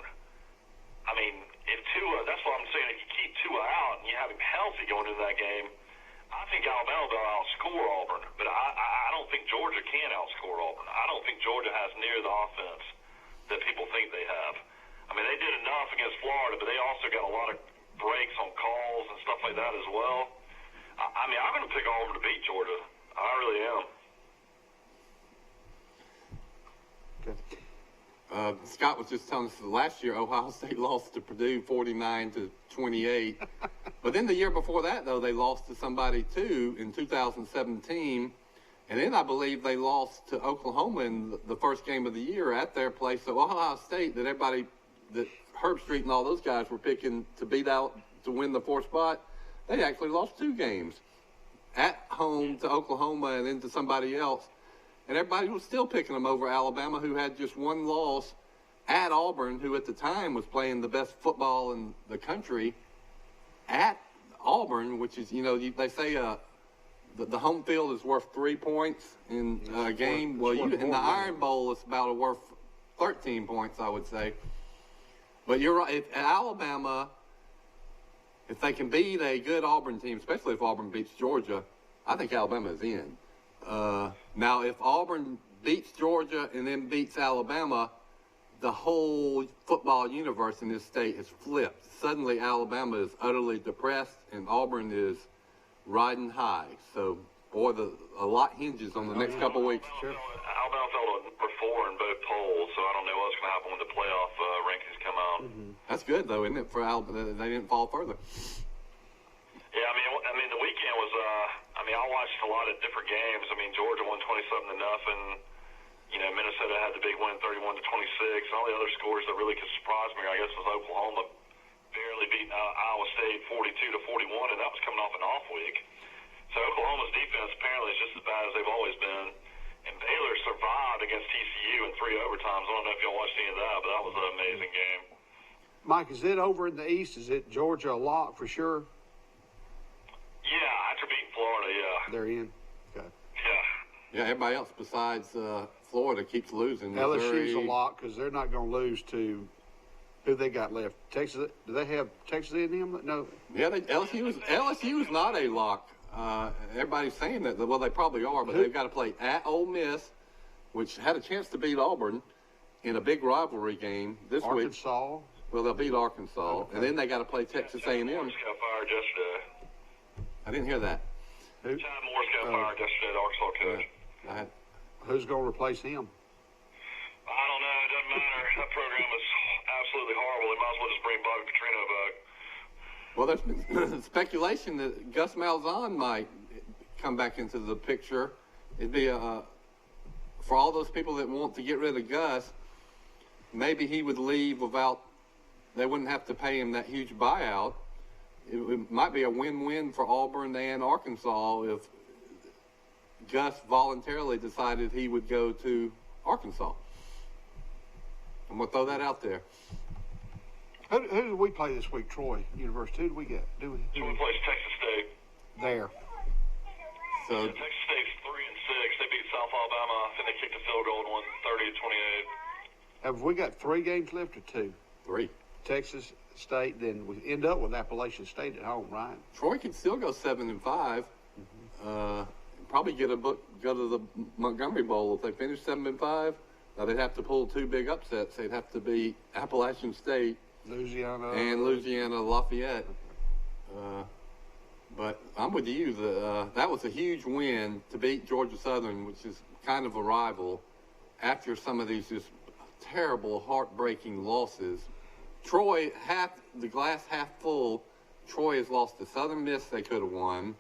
S3: if Tua, that's what I'm saying, if you keep Tua out and you have him healthy going into that game, I think Alabama will outscore Auburn. But I don't think Georgia can outscore Auburn. I don't think Georgia has near the offense that people think they have. They did enough against Florida, but they also got a lot of breaks on calls and stuff like that as well. I'm going to pick Auburn to beat Georgia. I really am.
S1: Scott was just telling us that last year Ohio State lost to Purdue 49-28. But then the year before that, though, they lost to somebody, too, in 2017. And then I believe they lost to Oklahoma in the first game of the year at their place. So Ohio State, that Herb Street and all those guys were picking to beat out to win the fourth spot, they actually lost 2 games at home to Oklahoma and then to somebody else. And everybody was still picking them over Alabama, who had just 1 loss, at Auburn, who at the time was playing the best football in the country, at Auburn, which is, they say the home field is worth 3 points in a game. In the Iron Bowl, it's about worth 13 points, I would say. But you're right. At Alabama, if they can beat a good Auburn team, especially if Auburn beats Georgia, I think Alabama is in. Now, if Auburn beats Georgia and then beats Alabama, the whole football universe in this state has flipped. Suddenly, Alabama is utterly depressed, and Auburn is riding high. So, boy, a lot hinges on the next couple weeks.
S3: Sure. Alabama fell to number 4 in both polls, so I don't know what's going to happen when the playoff rankings come out.
S1: That's good, though, isn't it, for Alabama? They didn't fall further.
S3: Yeah, the weekend was, I watched a lot of different games. Georgia won 27-0. Minnesota had the big win 31-26. All the other scores that really could surprise me, I guess, was Oklahoma barely beating Iowa State 42-41, and that was coming off an off week. So Oklahoma's defense apparently is just as bad as they've always been. And Baylor survived against TCU in 3 overtimes. I don't know if y'all watched any of that, but that was an amazing game.
S2: Mike, is it over in the East? Is it Georgia a lock for sure?
S3: Yeah, after beating Florida, yeah.
S2: They're in? Okay.
S3: Yeah.
S1: Yeah, everybody else besides Florida keeps losing.
S2: LSU's a lock because they're not going to lose to who they got left. Texas? Do they have Texas A&M? No.
S1: Yeah, LSU is not a lock. Everybody's saying that. Well, they probably are, but they've got to play at Ole Miss, which had a chance to beat Auburn in a big rivalry game this week.
S2: Arkansas.
S1: Well, they'll beat Arkansas, and then they got to play Texas A&M.
S3: Got fired yesterday.
S1: I didn't hear that.
S3: Chad Morris got fired yesterday, the Arkansas coach.
S2: Who's going to replace him?
S3: I don't know. It doesn't matter. That program is absolutely horrible. They might as well just bring Bobby Petrino back.
S1: Well, there's been speculation that Gus Malzahn might come back into the picture. It'd be for all those people that want to get rid of Gus, maybe he would leave without, they wouldn't have to pay him that huge buyout. It might be a win-win for Auburn and Arkansas if Gus voluntarily decided he would go to Arkansas. I'm going to throw that out there.
S2: Who do we play this week? Troy University. Who do we get?
S3: Troy plays Texas State.
S2: There.
S1: So
S3: Texas State's 3-6. They beat South Alabama. I think they kicked a field goal and won 30-28.
S2: Have we got 3 games left or 2?
S1: 3.
S2: Texas State, then we end up with Appalachian State at home, right?
S1: Troy can still go 7-5. Probably go to the Montgomery Bowl if they finish 7-5. Now they'd have to pull 2 big upsets. They'd have to beat Appalachian State, Louisiana Lafayette. But I'm with you. That was a huge win to beat Georgia Southern, which is kind of a rival, after some of these just terrible, heartbreaking losses. Troy, the glass half full, Troy has lost to Southern Miss, they could have won.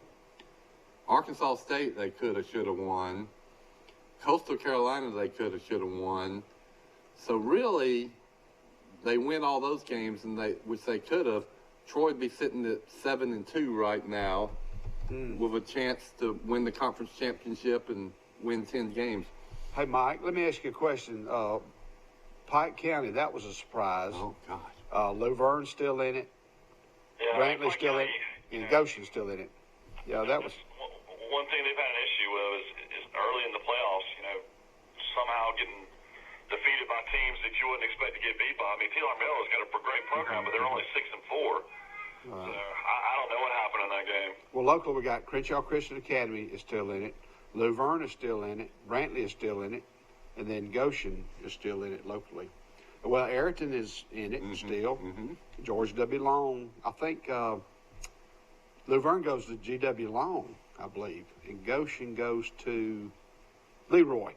S1: Arkansas State, they could have, should have won. Coastal Carolina, they could have, should have won. So really, they win all those games, which they could have. Troy would be sitting at 7-2 right now, with a chance to win the conference championship and win 10 games.
S2: Hey, Mike, let me ask you a question. Pike County, that was a surprise.
S1: Oh, gosh.
S2: Luverne's still in it.
S3: Yeah,
S2: Brantley's still in it. And Goshen's still in it. Yeah, that was...
S3: One thing they've had an issue with is early in the playoffs, somehow getting defeated by teams that you wouldn't expect to get beat by. I mean, T.R. Miller's got a great program, but they're only 6-4. So I don't know what happened in that game.
S2: Well, locally we got Crenshaw Christian Academy is still in it. Luverne is still in it. Brantley is still in it. And then Goshen is still in it locally. Well, Ayrton is in it still. George W. Long. I think Luverne goes to G.W. Long, I believe. And Goshen goes to Leroy.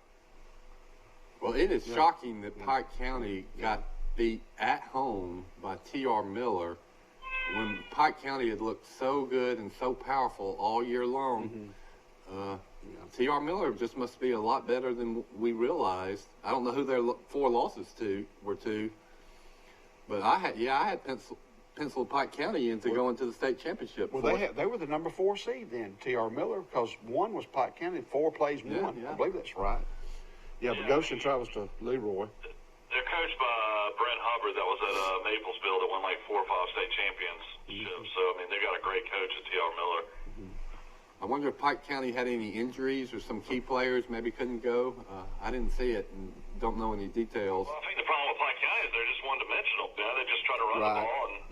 S1: Well, it is shocking that Pike County got beat at home by T.R. Miller when Pike County had looked so good and so powerful all year long. T.R. Miller just must be a lot better than we realized. I don't know who their 4 losses were to, but I had penciled Pike County into going to the state championship.
S2: Well, they were the number 4 seed then, T.R. Miller, because 1 was Pike County, 4 plays 1. I believe that's right. Yeah, but Goshen travels to Leroy.
S3: They're coached by Brent Hubbard that was at Maplesville that won like 4 or 5 state championships. So, I mean, they got a great coach at T.R. Miller.
S1: I wonder if Pike County had any injuries or some key players maybe couldn't go. I didn't see it and don't know any details.
S3: Well, I think the problem with Pike County is they're just one-dimensional. They just try to run the ball. And,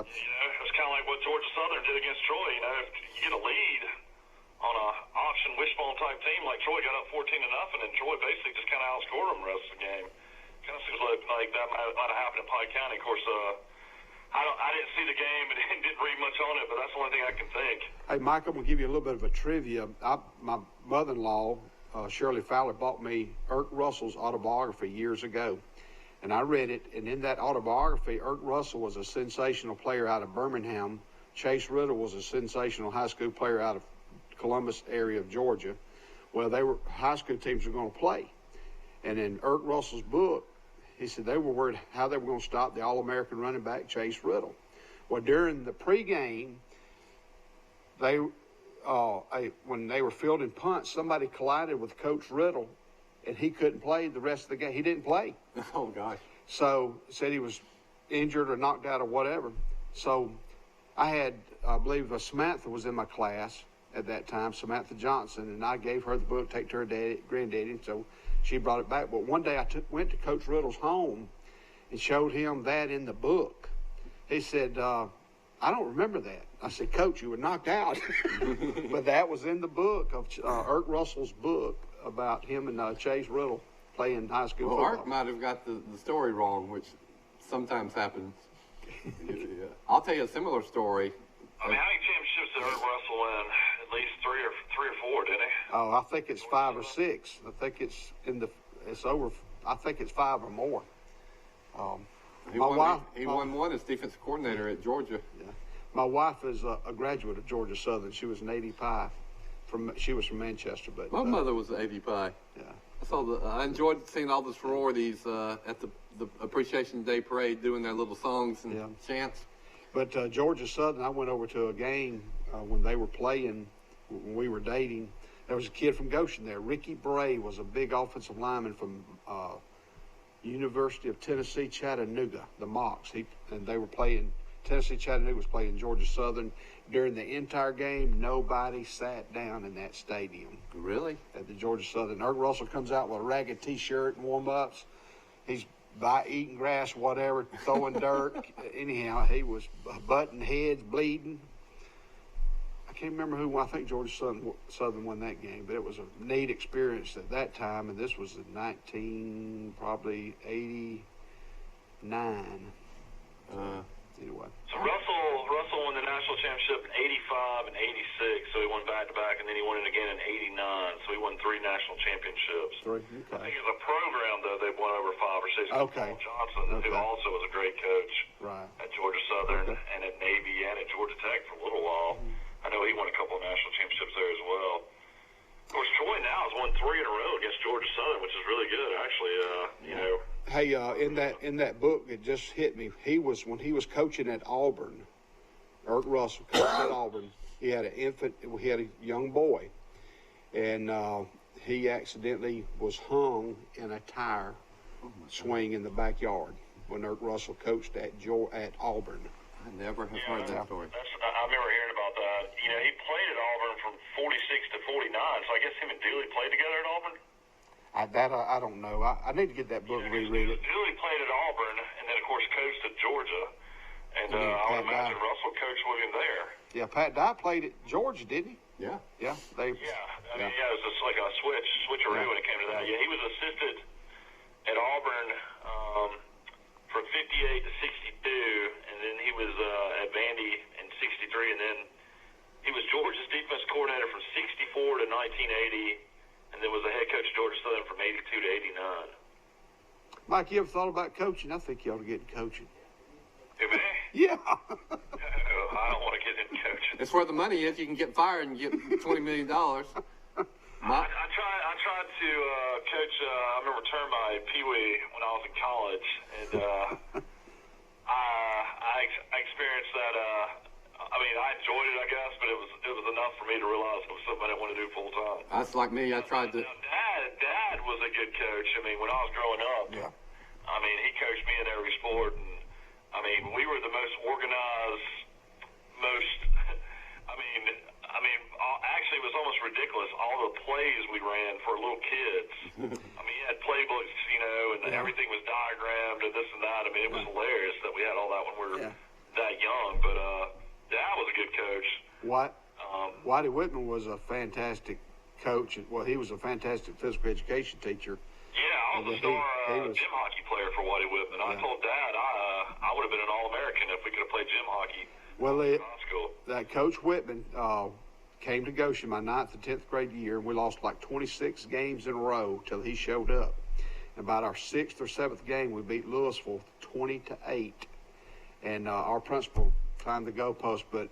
S3: it's kind of like what Georgia Southern did against Troy. If you get a lead on a option wishbone type team like Troy got up 14-0, and Troy basically just kind of outscored them the rest of the game. Kind of seems like that might have happened in Pike County. Of course, I didn't see the game and didn't read much on it, but that's the only thing I can think.
S2: Hey, Mike, I'm going to give you a little bit of a trivia. My mother-in-law, Shirley Fowler, bought me Irk Russell's autobiography years ago. And I read it, and in that autobiography, Irk Russell was a sensational player out of Birmingham. Chase Riddle was a sensational high school player out of Columbus area of Georgia. Well, high school teams were going to play. And in Irk Russell's book, he said they were worried how they were going to stop the All-American running back, Chase Riddle. Well, during the pregame, when they were fielding punts, somebody collided with Coach Riddle, and he couldn't play the rest of the game. He didn't play.
S1: Oh, gosh.
S2: So said he was injured or knocked out or whatever. So I had, I believe, Samantha was in my class at that time, Samantha Johnson, and I gave her the book, take to her granddaddy, so she brought it back. But one day I went to Coach Riddle's home and showed him that in the book. He said, I don't remember that. I said, Coach, you were knocked out. But that was in the book of Irk Russell's book about him and Chase Riddle playing high school football.
S1: Irk might have got the story wrong, which sometimes happens. I'll tell you a similar story.
S3: I mean, how many championships championships did Art Russell win? At least three or four, didn't he?
S2: Oh, I think it's 5 or 6. I think it's over. I think it's 5 or more.
S1: He won one as defensive coordinator at Georgia.
S2: Yeah. My wife is a graduate of Georgia Southern. She was an 85. She was from Manchester, but
S1: my mother was an 85. Yeah. I enjoyed seeing all the sororities at the Appreciation Day parade doing their little songs and chants.
S2: But Georgia Southern, I went over to a game when they were playing, when we were dating. There was a kid from Goshen there. Ricky Bray was a big offensive lineman from University of Tennessee, Chattanooga, the Mocs. And they were playing, Tennessee Chattanooga was playing Georgia Southern. During the entire game, nobody sat down in that stadium.
S1: Really?
S2: At the Georgia Southern. Art Russell comes out with a ragged T-shirt and warm-ups. He's eating grass, whatever, throwing dirt. Anyhow, he was butting heads, bleeding. I can't remember who won. I think Georgia Southern won that game, but it was a neat experience at that time, and this was in 1989. Anyway.
S3: So Russell won the national championship in 85 and 86, so he won back-to-back, and then he won it again in 89, so he won 3 national championships.
S2: 3, okay.
S3: I think as a program, though, they've won over 5 or 6.
S2: Okay.
S3: Paul Johnson, who also was a great coach at Georgia Southern and at Navy and at Georgia Tech for a little while. I know he won a couple of national championships there as well. Of course, Troy now has won 3 in a row against Georgia Southern, which is really good, actually. You know.
S2: Hey, in that book, it just hit me. When he was coaching at Auburn, Art Russell coached at Auburn. He had a young boy, and he accidentally was hung in a tire swing in the backyard when Art Russell coached at Auburn.
S1: I never have heard that story.
S3: I remember hearing about that. You know, he played at Auburn from 46 to 49, so I guess him and Dooley played together at Auburn?
S2: I don't know. I need to get that book and reread it.
S3: Dooley played at Auburn, and then, of course, coached at Georgia. And I would imagine Russell coached with him there.
S2: Yeah, Pat Dye played at Georgia, didn't he?
S1: Yeah.
S2: Yeah.
S3: I mean, it was just like a switcheroo when it came to that. Yeah, he was assistant at Auburn from 58 to 62, and then he was at Vandy in 63, and then he was Georgia's defense coordinator from 64 to 1980, and then was the head coach of Georgia Southern from 82 to 89.
S2: Mike, you ever thought about coaching? I think you ought to get into coaching.
S3: Who, me?
S2: Yeah.
S3: No, I don't want to get into coaching.
S1: It's where the money is. You can get fired and get $20 million.
S3: I tried to coach. I remember turn by Pee Wee when I was in college, and I experienced that. I mean, I enjoyed it, I guess, but it was enough for me to realize it was something I didn't want to do full time.
S1: That's like me. I tried to.
S3: Dad was a good coach. I mean, when I was growing up, I mean, he coached me in every sport, and I mean, we were the most organized, actually, it was almost ridiculous. All the plays we ran for little kids. I mean, you had playbooks, you know, and everything was diagrammed and this and that. I mean, it was hilarious that we had all that when we were that young. But Dad was a good coach.
S2: Whitey Whitman was a fantastic coach. Well, he was a fantastic physical education teacher.
S3: Yeah, I was a star gym hockey player for Whitey Whitman. I told Dad I would have been an All-American if we could have played gym hockey in high school.
S2: That Coach Whitman came to Goshen my 9th and 10th grade year, and we lost like 26 games in a row till he showed up. And about our 6th or 7th game, we beat Louisville 20-8. And our principal climbed the goalpost. But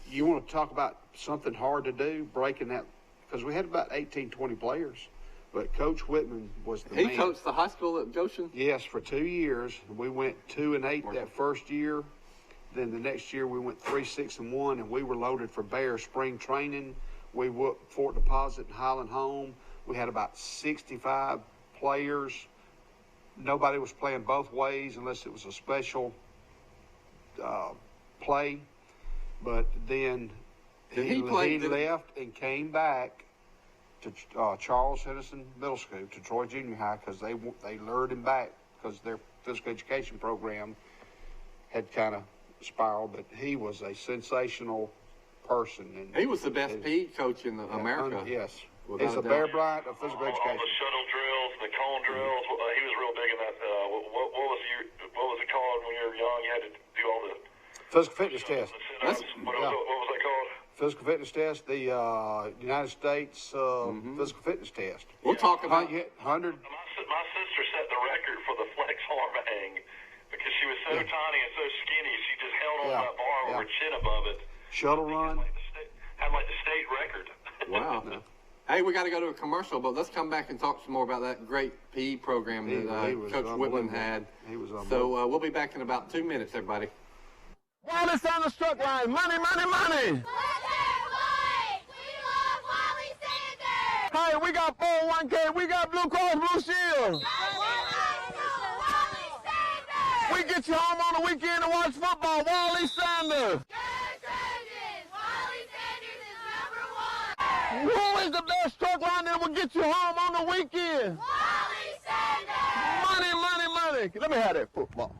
S2: you want to talk about something hard to do, breaking that, because we had about 18, 20 players. But Coach Whitman was the man.
S1: He coached the high school at Goshen?
S2: Yes, for 2 years. We went 2-8 that first year. Then the next year we went 3-6-1, and we were loaded for Bear spring training. We whooped Fort Deposit and Highland Home. We had about 65 players. Nobody was playing both ways unless it was a special play. But then he left and came back to Charles Henderson Middle School, to Troy Junior High, because they lured him back because their physical education program had kind of spiraled. But he was a sensational person. And
S1: he was the best PE coach in America.
S2: Yes. He's a Bear Bryant of physical education.
S3: All the shuttle drills, the cone drills. He was real big in that. What was it called when you were young? You had to do all the
S2: physical fitness test.
S3: What was
S2: physical fitness test, the United States physical fitness test.
S1: We'll talk about
S2: 100.
S3: My sister set the record for the flex arm hang because she was so tiny and so skinny. She just held on that bar with her chin above it.
S2: Shuttle run.
S3: Had like the state record.
S1: Wow. Hey, we got to go to a commercial, but let's come back and talk some more about that great PE program that Coach Whitman had.
S2: He was
S1: so we'll be back in about 2 minutes, everybody.
S5: Wallace on the struck line. Money, money, money. Hey, we got 401k. We got Blue Cross Blue Shield. We get you home on the weekend to watch football. Wally Sanders. Who is the best truck line that will get you home on the weekend? Wally Sanders! Money, money, money. Let me have that football.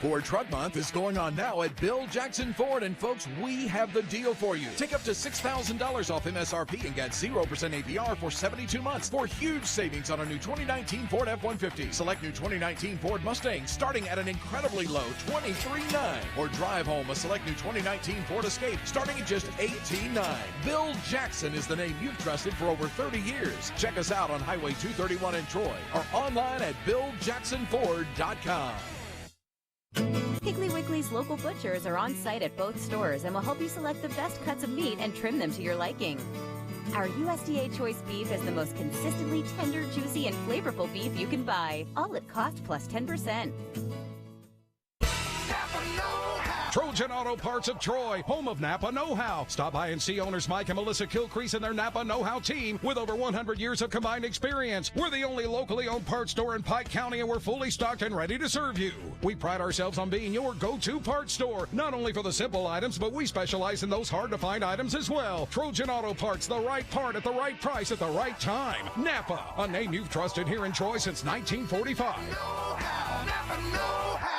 S9: Ford Truck Month is going on now at Bill Jackson Ford, and folks, we have the deal for you. Take up to $6,000 off MSRP and get 0% APR for 72 months for huge savings on a new 2019 Ford F-150. Select new 2019 Ford Mustang starting at an incredibly low $23,900. Or drive home a select new 2019 Ford Escape starting at just $18,900. Bill Jackson is the name you've trusted for over 30 years. Check us out on Highway 231 in Troy or online at BillJacksonFord.com.
S10: Piggly Wiggly's local butchers are on site at both stores and will help you select the best cuts of meat and trim them to your liking. Our USDA Choice beef is the most consistently tender, juicy, and flavorful beef you can buy, all at cost plus 10%.
S4: Trojan Auto Parts of Troy, home of Napa Know-How. Stop by and see owners Mike and Melissa Kilcrease and their Napa Know-How team with over 100 years of combined experience. We're the only locally owned parts store in Pike County, and we're fully stocked and ready to serve you. We pride ourselves on being your go-to parts store, not only for the simple items, but we specialize in those hard-to-find items as well. Trojan Auto Parts, the right part at the right price at the right time. Napa, a name you've trusted here in Troy since 1945.
S5: Know-how, Napa Know-how.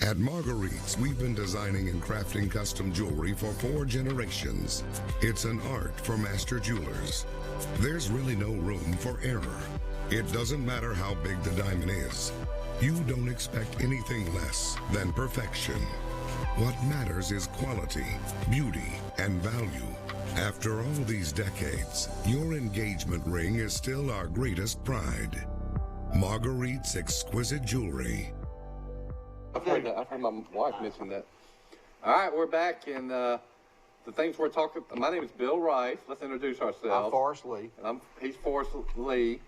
S7: At Marguerite's, we've been designing and crafting custom jewelry for 4 generations. It's an art for master jewelers. There's really no room for error. It doesn't matter how big the diamond is. You don't expect anything less than perfection. What matters is quality, beauty, and value. After all these decades, your engagement ring is still our greatest pride. Marguerite's exquisite jewelry.
S1: I've heard that. I've heard my wife mention that. All right, we're back, and the things we're talking. My name is Bill Rice. Let's introduce ourselves.
S2: I'm Forrest Lee.
S1: And he's Forrest Lee.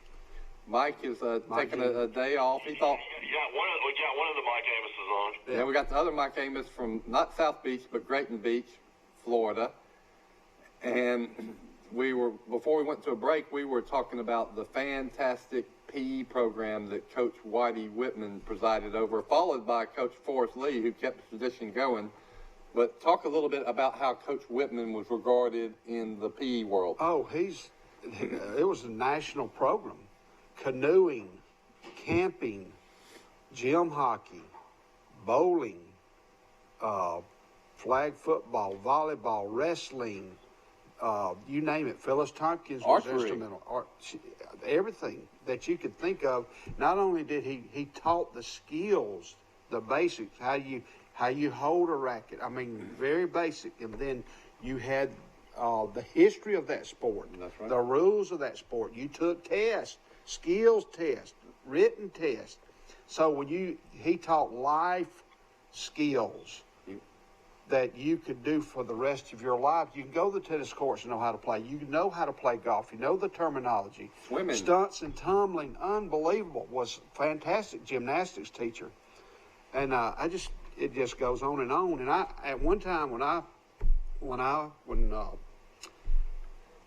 S1: Mike is taking a day off. He thought.
S3: We got one of the Mike Amos's on.
S1: Yeah, we got the other Mike Amos from not South Beach, but Grayton Beach, Florida. And before we went to a break, we were talking about the fantastic PE program that Coach Whitey Whitman presided over, followed by Coach Forrest Lee, who kept the tradition going. But talk a little bit about how Coach Whitman was regarded in the PE world.
S2: Oh, it was a national program. Canoeing, camping, gym hockey, bowling, flag football, volleyball, wrestling, you name it. Phyllis Tompkins was instrumental. Everything that you could think of. Not only did he taught the skills, the basics, how you hold a racket. I mean, very basic. And then you had the history of that sport,
S1: That's right.
S2: the rules of that sport. You took tests, skills tests, written tests. So when he taught life skills that you could do for the rest of your life. You can go to the tennis courts and know how to play. You know how to play golf. You know the terminology.
S1: Swimming.
S2: Stunts and tumbling, unbelievable. Was fantastic gymnastics teacher. And it just goes on. And at one time when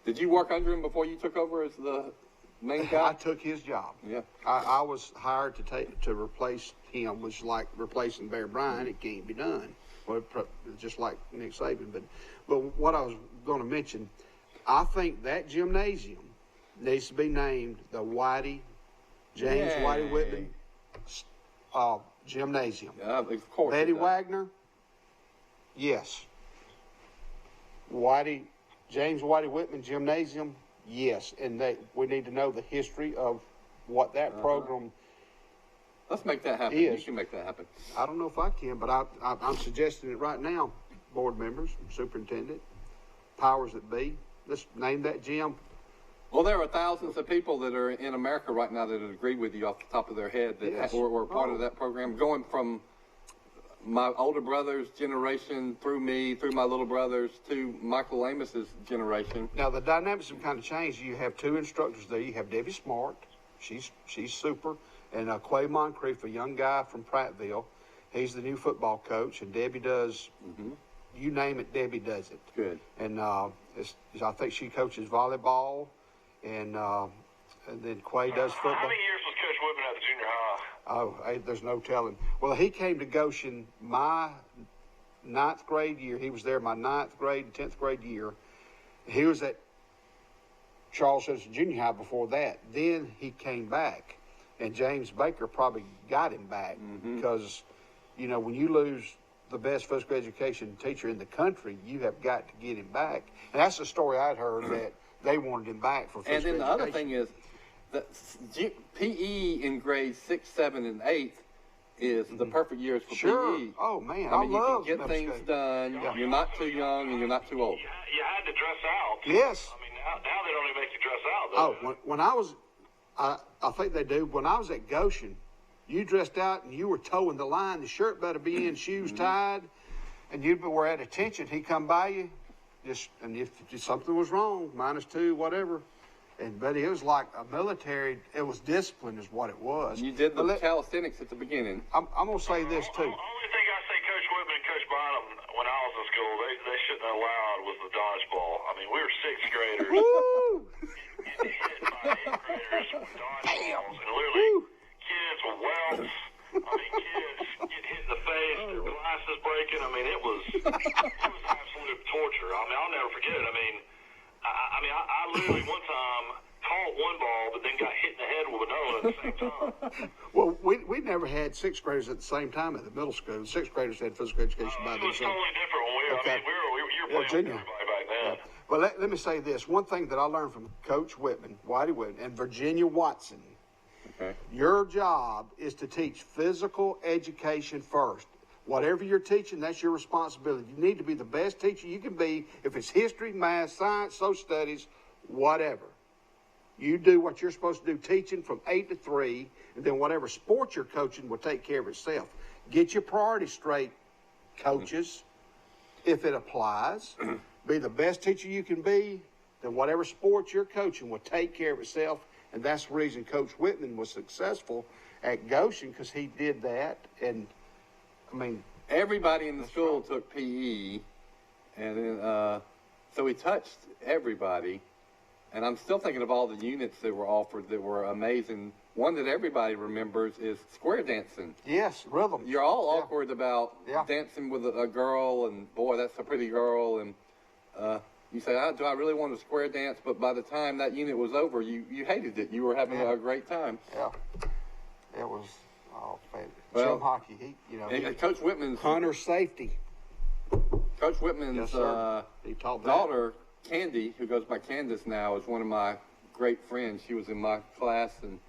S1: Did you work under him before you took over as the main guy?
S2: I took his job.
S1: Yeah.
S2: I was hired to replace him, which like replacing Bear Bryant. It can't be done. Well, just like Nick Saban. But what I was going to mention, I think that gymnasium needs to be named the James Whitey Whitman Gymnasium.
S1: Yeah, of course.
S2: Betty Wagner, yes. James Whitey Whitman Gymnasium, yes. And we need to know the history of what that program.
S1: Let's make that happen.
S2: Yes.
S1: You can make that happen.
S2: I don't know if I can, but I'm suggesting it right now. board members, superintendent, powers that be. Let's name that gym.
S1: Well, there are thousands of people that are in America right now that agree with you off the top of their head that were part of that program, going from my older brother's generation through me, through my little brothers, to Michael Amos's generation.
S2: Now, the dynamics have kind of changed. You have two instructors there. You have Debbie Smart. She's super. And Quay Moncrief, a young guy from Prattville. He's the new football coach. And Debbie does, you name it, Debbie does it.
S1: Good.
S2: And I think she coaches volleyball. And then Quay does football.
S3: How many years was Coach Whitman at the junior high?
S2: Oh, there's no telling. Well, he came to Goshen my 9th grade year. He was there my 9th grade, 10th grade year. He was at Charles Simpson Junior High before that. Then he came back, and James Baker probably got him back because, you know, when you lose the best physical education teacher in the country, you have got to get him back. And that's the story I'd heard that they wanted him back for physical education.
S1: And then the other thing is, the PE in grades 6, 7, and 8 is the perfect years for PE.
S2: Oh, man.
S1: I mean, you
S2: love
S1: can get things done.
S2: Yeah.
S1: You're not too young and you're not too old.
S3: You had to dress out.
S2: Yes.
S3: I mean, now they don't even make you dress out, though.
S2: When I was, I think they do. When I was at Goshen, you dressed out and you were towing the line. The shirt better be in, shoes tied, and you were at attention. He come by you, and if something was wrong, -2, whatever. And buddy, it was like a military. It was discipline, is what it was.
S1: You did the calisthenics at the beginning.
S2: I'm gonna say this too.
S3: Only thing I say, Coach Whitman and Coach Bynum, when I was in school, they shouldn't have allowed was the dodgeball. I mean, we were 6th graders.
S2: Woo!
S3: Getting hit by 8th graders with dodgeballs, and literally kids with welts. I mean, kids get hit in the face, their glasses breaking. I mean, it was absolute torture. I mean, I'll never forget it. I literally one time caught one ball, but then got hit in the head with another at the same time.
S2: Well, we never had 6th graders at the same time at the middle school. 6th graders had physical education by
S3: It was
S2: themselves.
S3: totally different when we were.
S2: Okay.
S3: I mean, you were playing with
S2: junior.
S3: everybody back then.
S2: Well, let me say this. One thing that I learned from Coach Whitman, Whitey Whitman, and Virginia Watson, your job is to teach physical education first. Whatever you're teaching, that's your responsibility. You need to be the best teacher you can be. If it's history, math, science, social studies, whatever. You do what you're supposed to do, teaching from 8 to 3, and then whatever sport you're coaching will take care of itself. Get your priorities straight, coaches, if it applies. Be the best teacher you can be, then whatever sport you're coaching will take care of itself. And that's the reason Coach Whitman was successful at Goshen, because he did that. And, I mean,
S1: everybody in the school took PE, and then, so we touched everybody. And I'm still thinking of all the units that were offered that were amazing. One that everybody remembers is square dancing.
S2: Yes, rhythm.
S1: You're all awkward about dancing with a girl, and boy, that's a pretty girl. And you say, do I really want to square dance? But by the time that unit was over, you hated it. You were having a great time.
S2: Yeah. It was, man.
S1: Well,
S2: Jim Hockey,
S1: Coach Whitman's
S2: hunter safety.
S1: Coach Whitman's
S2: he taught
S1: daughter, Candy, who goes by Candace now, is one of my great friends. She was in my class, and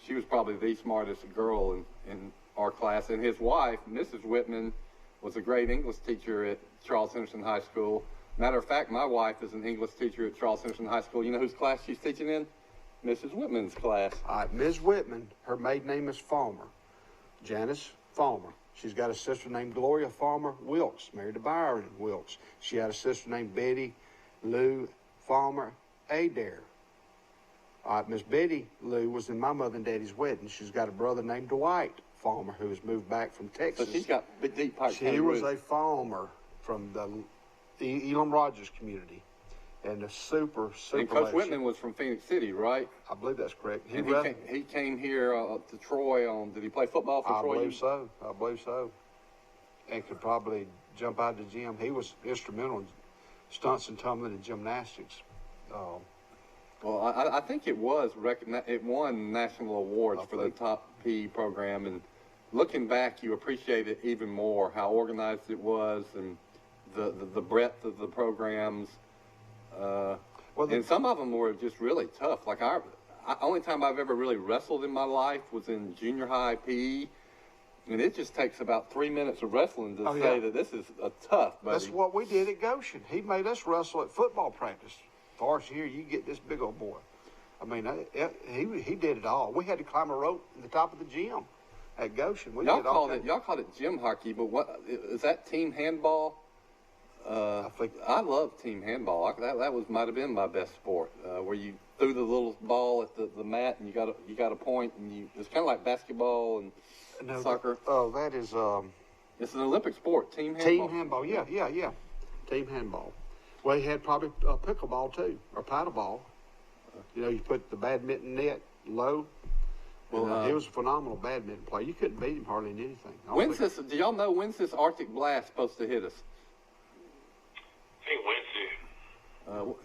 S1: she was probably the smartest girl in our class. And his wife, Mrs. Whitman, was a great English teacher at Charles Henderson High School. Matter of fact, my wife is an English teacher at Charles Henderson High School. You know whose class she's teaching in? Mrs. Whitman's class.
S2: All right, Ms. Whitman, her maiden name is Farmer, Janice Farmer. She's got a sister named Gloria Farmer Wilkes, married to Byron Wilkes. She had a sister named Betty Lou Farmer Adair. All right, Miss Betty Lou was in my mother and daddy's wedding. She's got a brother named Dwight Farmer who has moved back from Texas.
S1: So she's got big, deep pipes.
S2: She was a farmer from the Elam Rogers community, and a super
S1: And Coach Whitman was from Phoenix City, right?
S2: I believe that's correct.
S1: He came here to Troy on. Did he play football for Troy?
S2: I believe so. And could probably jump out of the gym. He was instrumental in stunts and tumbling and gymnastics.
S1: Well, I think it was recognized. It won national awards for the top PE program. And looking back, you appreciate it even more, how organized it was and the breadth of the programs. And some of them were just really tough. Like only time I've ever really wrestled in my life was in junior high PE. And it just takes about 3 minutes of wrestling to say that this is a tough, buddy.
S2: That's what we did at Goshen. He made us wrestle at football practice. Far as here, you get this big old boy. I mean, he did it all. We had to climb a rope in the top of the gym at Goshen. Y'all called
S1: it gym hockey, but what is that? Team handball? I love team handball. That might have been my best sport, where you threw the little ball at the mat and you got a point, and it's kind of like basketball and soccer.
S2: That is
S1: it's an Olympic sport. Team handball.
S2: Team handball. Yeah. Team handball. Well, he had probably pickleball too, or paddleball. You put the badminton net low. Well, he was a phenomenal badminton player. You couldn't beat him hardly in anything.
S1: Do y'all know when's this Arctic blast supposed to hit us?
S3: I think Wednesday.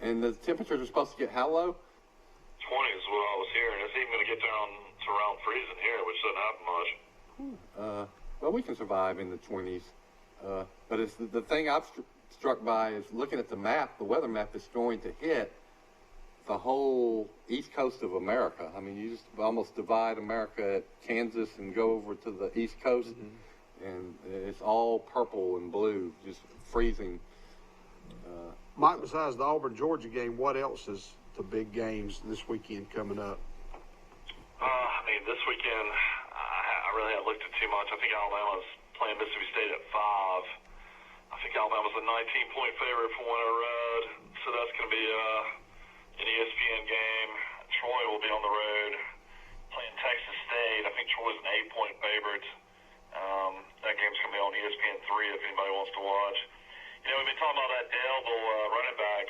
S1: And the temperatures are supposed to get how low?
S3: 20 is what I was hearing. It's even going to get down to around freezing here, which doesn't happen much.
S1: Well, we can survive in the 20s. But it's the thing I've struck by is looking at the map, the weather map is going to hit the whole east coast of America. I mean, you just almost divide America at Kansas and go over to the east coast, and it's all purple and blue, just freezing.
S2: Mike, besides the Auburn-Georgia game, what else is the big games this weekend coming up?
S3: I mean, this weekend, I really haven't looked at too much. I think Alabama's playing Mississippi State at 5. I think Alabama's a 19-point favorite from what I read, so that's going to be an ESPN game. Troy will be on the road playing Texas State. I think Troy's an 8-point favorite. That game's going to be on ESPN 3 if anybody wants to watch. We've been talking about that Delville running back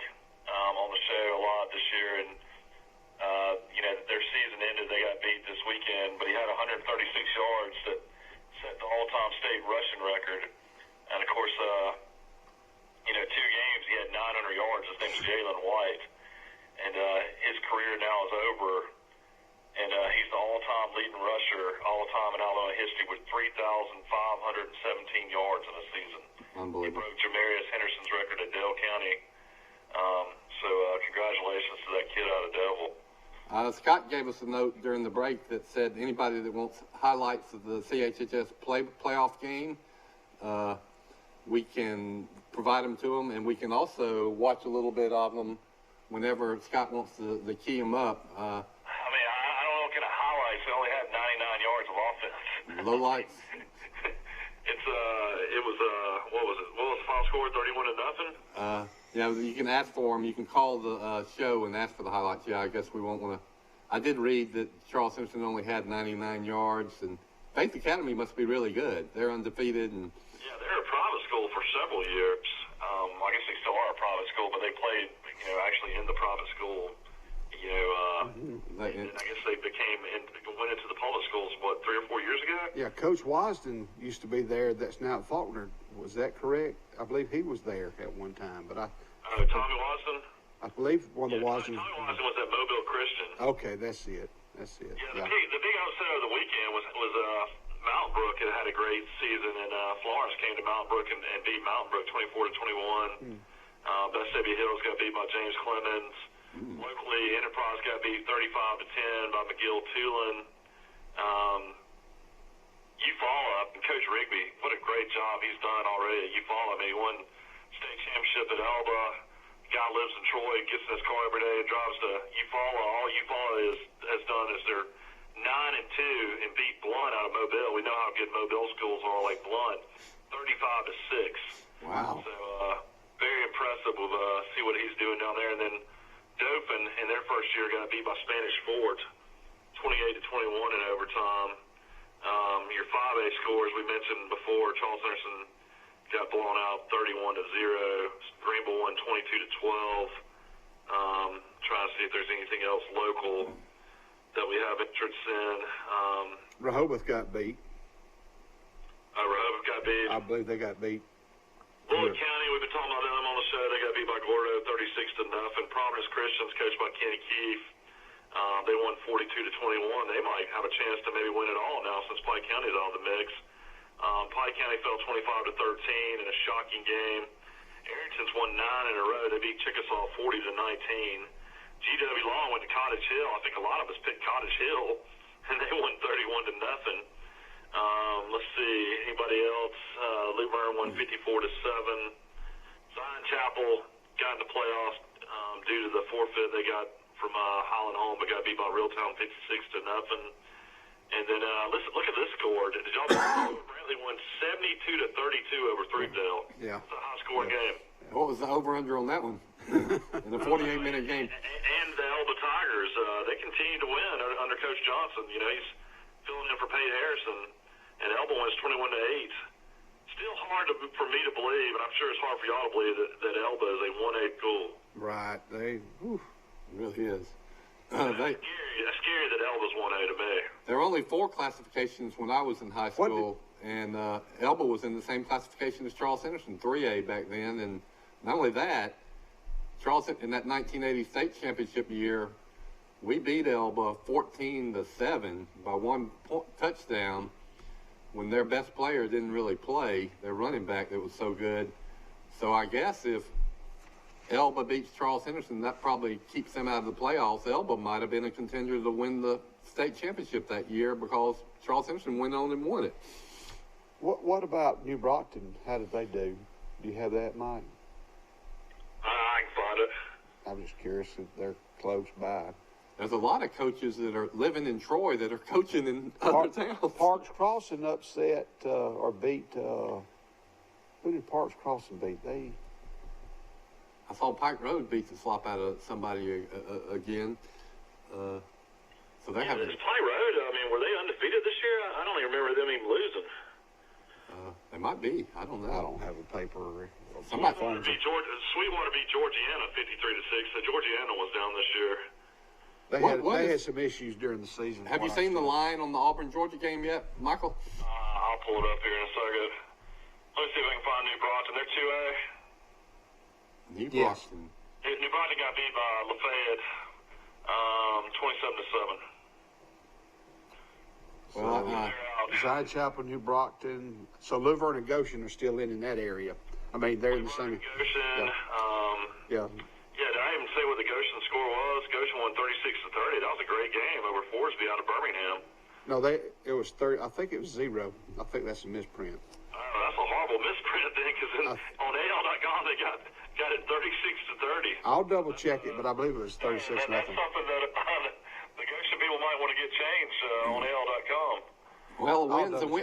S3: on the show a lot this year, and their season ended. They got beat this weekend, but he had 136 yards that set the all-time state rushing record. And of course, 2 games he had 900 yards. His name's Jalen White, and his career now is over. And he's the all-time leading rusher, all-time in Alabama history with 3,517 yards in a season. He broke Jamarius Henderson's record at Dale County. So congratulations to that kid out of Delville.
S1: Scott gave us a note during the break that said anybody that wants highlights of the CHHS playoff game, we can provide them to them, and we can also watch a little bit of them whenever Scott wants to key them up.
S3: I don't know what kind of highlights. We only had 99 yards of offense.
S1: Low lights.
S3: What was the final score? 31-0.
S1: Yeah, you can ask for them. You can call the show and ask for the highlights. Yeah, I guess we won't want to. I did read that Charles Simpson only had 99 yards, and Faith Academy must be really good. They're undefeated, and
S3: they're a private school for several years. I guess they still are a private school, but they played, actually in the private school. And I guess they went into the public schools, 3 or 4 years ago?
S2: Yeah, Coach Wasden used to be there. That's now at Faulkner. Was that correct? I believe he was there at one time. But
S3: Tommy Wasden?
S2: I believe one of the Wasdens.
S3: Tommy Wasden was at Mobile Christian.
S2: Okay, that's it.
S3: Yeah, the big upset of the weekend was Mountain Brook had a great season, and Florence came to Mountain Brook and beat Mountain Brook 24-21. Best Baby Hills got beat by James Clemens. Locally, Enterprise got beat 35-10 by McGill-Tulane. Eufaula and Coach Rigby, what a great job he's done already at Eufaula. He won state championship at Elba. Guy lives in Troy, gets in his car every day, and drives to Eufaula. All Eufaula has done is they're 9-2 and beat Blunt out of Mobile. We know how good Mobile schools are, like Blunt, 35-6.
S2: Wow.
S3: So very impressive with see what he's doing down there. And then Dauphin in their first year got beat by Spanish Fort, 28-21 in overtime. Your 5A scores we mentioned before, Charles Anderson got blown out 31-0. Greenville won 22-12. Trying to see if there's anything else local that we have interest in.
S2: Rehoboth got beat.
S3: Rehoboth got beat.
S2: I believe they got beat.
S3: Bullitt County, we've been talking about them on the show. They got beat by Gordo 36-0. Providence Christians, coached by Kenny Keefe. They won 42-21. They might have a chance to maybe win it all now since Pike County's out of the mix. Pike County fell 25-13 in a shocking game. Arrington's won 9 in a row. They beat Chickasaw 40-19. GW Long went to Cottage Hill. I think a lot of us picked Cottage Hill, and they won 31-0. Let's see. see anybody else. Luverne won 54-7. Zion Chapel got in the playoffs due to the forfeit they got from Highland Home, but got beat by Reeltown 56-0. And then look at this score. Did y'all know Brantley won 72-32 over Threepdale?
S2: Yeah.
S3: It's a high-scoring game.
S1: What was the over-under on that one? In the 48-minute game.
S3: And the Elba Tigers, they continue to win under Coach Johnson. You know, he's filling in for Pate Harrison, and Elba wins 21-8. Still hard for me to believe, and I'm sure it's hard for y'all to believe that Elba is a 1A school.
S2: Right.
S1: It really is.
S3: That's scary that Elba's 1A to me.
S1: There were only 4 classifications when I was in high school, and Elba was in the same classification as Charles Henderson, 3A back then. And not only that, Charles, in that 1980 state championship year, we beat Elba 14-7 by 1 touchdown when their best player didn't really play, their running back that was so good. So I guess if Elba beats Charles Henderson, that probably keeps them out of the playoffs. Elba might have been a contender to win the state championship that year because Charles Henderson went on and won it.
S2: What about New Brockton? How did they do? Do you have that, Mike?
S3: I can find it.
S2: I'm just curious if they're close by.
S1: There's a lot of coaches that are living in Troy that are coaching in other towns.
S2: Parks Crossing upset or beat. Who did Parks Crossing beat?
S1: I saw Pike Road beat the slop out of somebody again. So they have.
S3: Pike Road. I mean, were they undefeated this year? I don't even remember them even losing.
S1: They might be. I don't know.
S2: I don't have a paper.
S3: Sweetwater beat Georgiana 53-6. So Georgiana was down this year.
S2: They had some issues during the season.
S1: Have you seen the line on the Auburn-Georgia game yet, Michael?
S3: I'll pull it up here in a second. Let me see if I can find New Brockton. They're 2A.
S1: New Brockton.
S3: New Brockton got beat by Lafayette 27-7.
S2: Well, Zion Chapel, New Brockton. So Luverne and Goshen are still in that area. I mean, they're in the same.
S3: Goshen.
S2: Yeah.
S3: Yeah, did I even say what the Goshen score was? Goshen won 36-30. That was a great game over Forsby out of Birmingham.
S2: No, it was 30. I think it was 0. I think that's a misprint.
S3: That's a horrible misprint then, because on AL.com they got it 36-30.
S2: I'll double check it, but I believe it was 36-0.
S3: That's something that the Goshen people might want to get changed on AL.com.
S1: Well,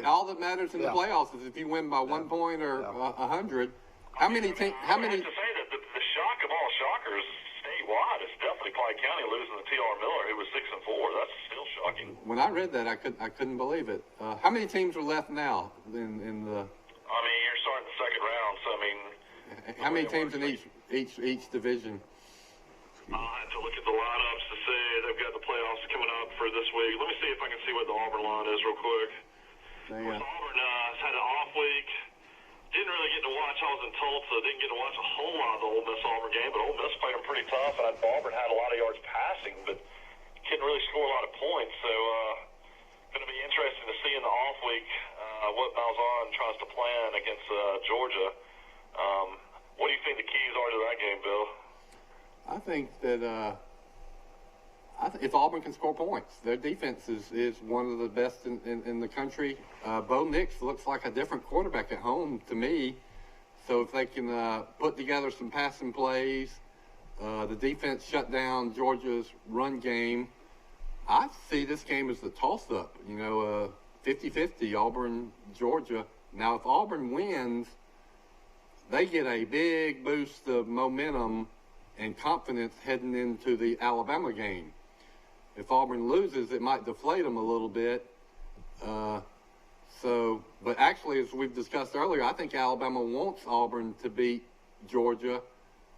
S1: all that matters in the playoffs is if you win by 1 point or 100. How many?
S3: I have to say that the shock of all shockers statewide is definitely Clyde County losing to T.R. Miller, who was 6-4. That's still shocking.
S1: When I read that, I couldn't believe it. How many teams are left now in the?
S3: I mean, you're starting the second round, so I mean.
S1: How many teams in each division?
S3: I have to look at the lineups to see. They've got the playoffs coming up for this week. Let me see if I can see what the Auburn line is real quick. Auburn has had an off week. Didn't really get to watch. I was in Tulsa. Didn't get to watch a whole lot of the Ole Miss Auburn game, but Ole Miss played them pretty tough. And Auburn had a lot of yards passing, but couldn't really score a lot of points. So, going to be interesting to see in the off week what Malzahn tries to plan against Georgia. What do you think the keys are to that game, Bill?
S1: I think that if Auburn can score points, their defense is one of the best in the country. Bo Nix looks like a different quarterback at home to me. So if they can put together some passing plays, the defense shut down Georgia's run game, I see this game as the toss-up, 50-50, Auburn-Georgia. Now, if Auburn wins, they get a big boost of momentum and confidence heading into the Alabama game. If Auburn loses, it might deflate them a little bit. But actually, as we've discussed earlier, I think Alabama wants Auburn to beat Georgia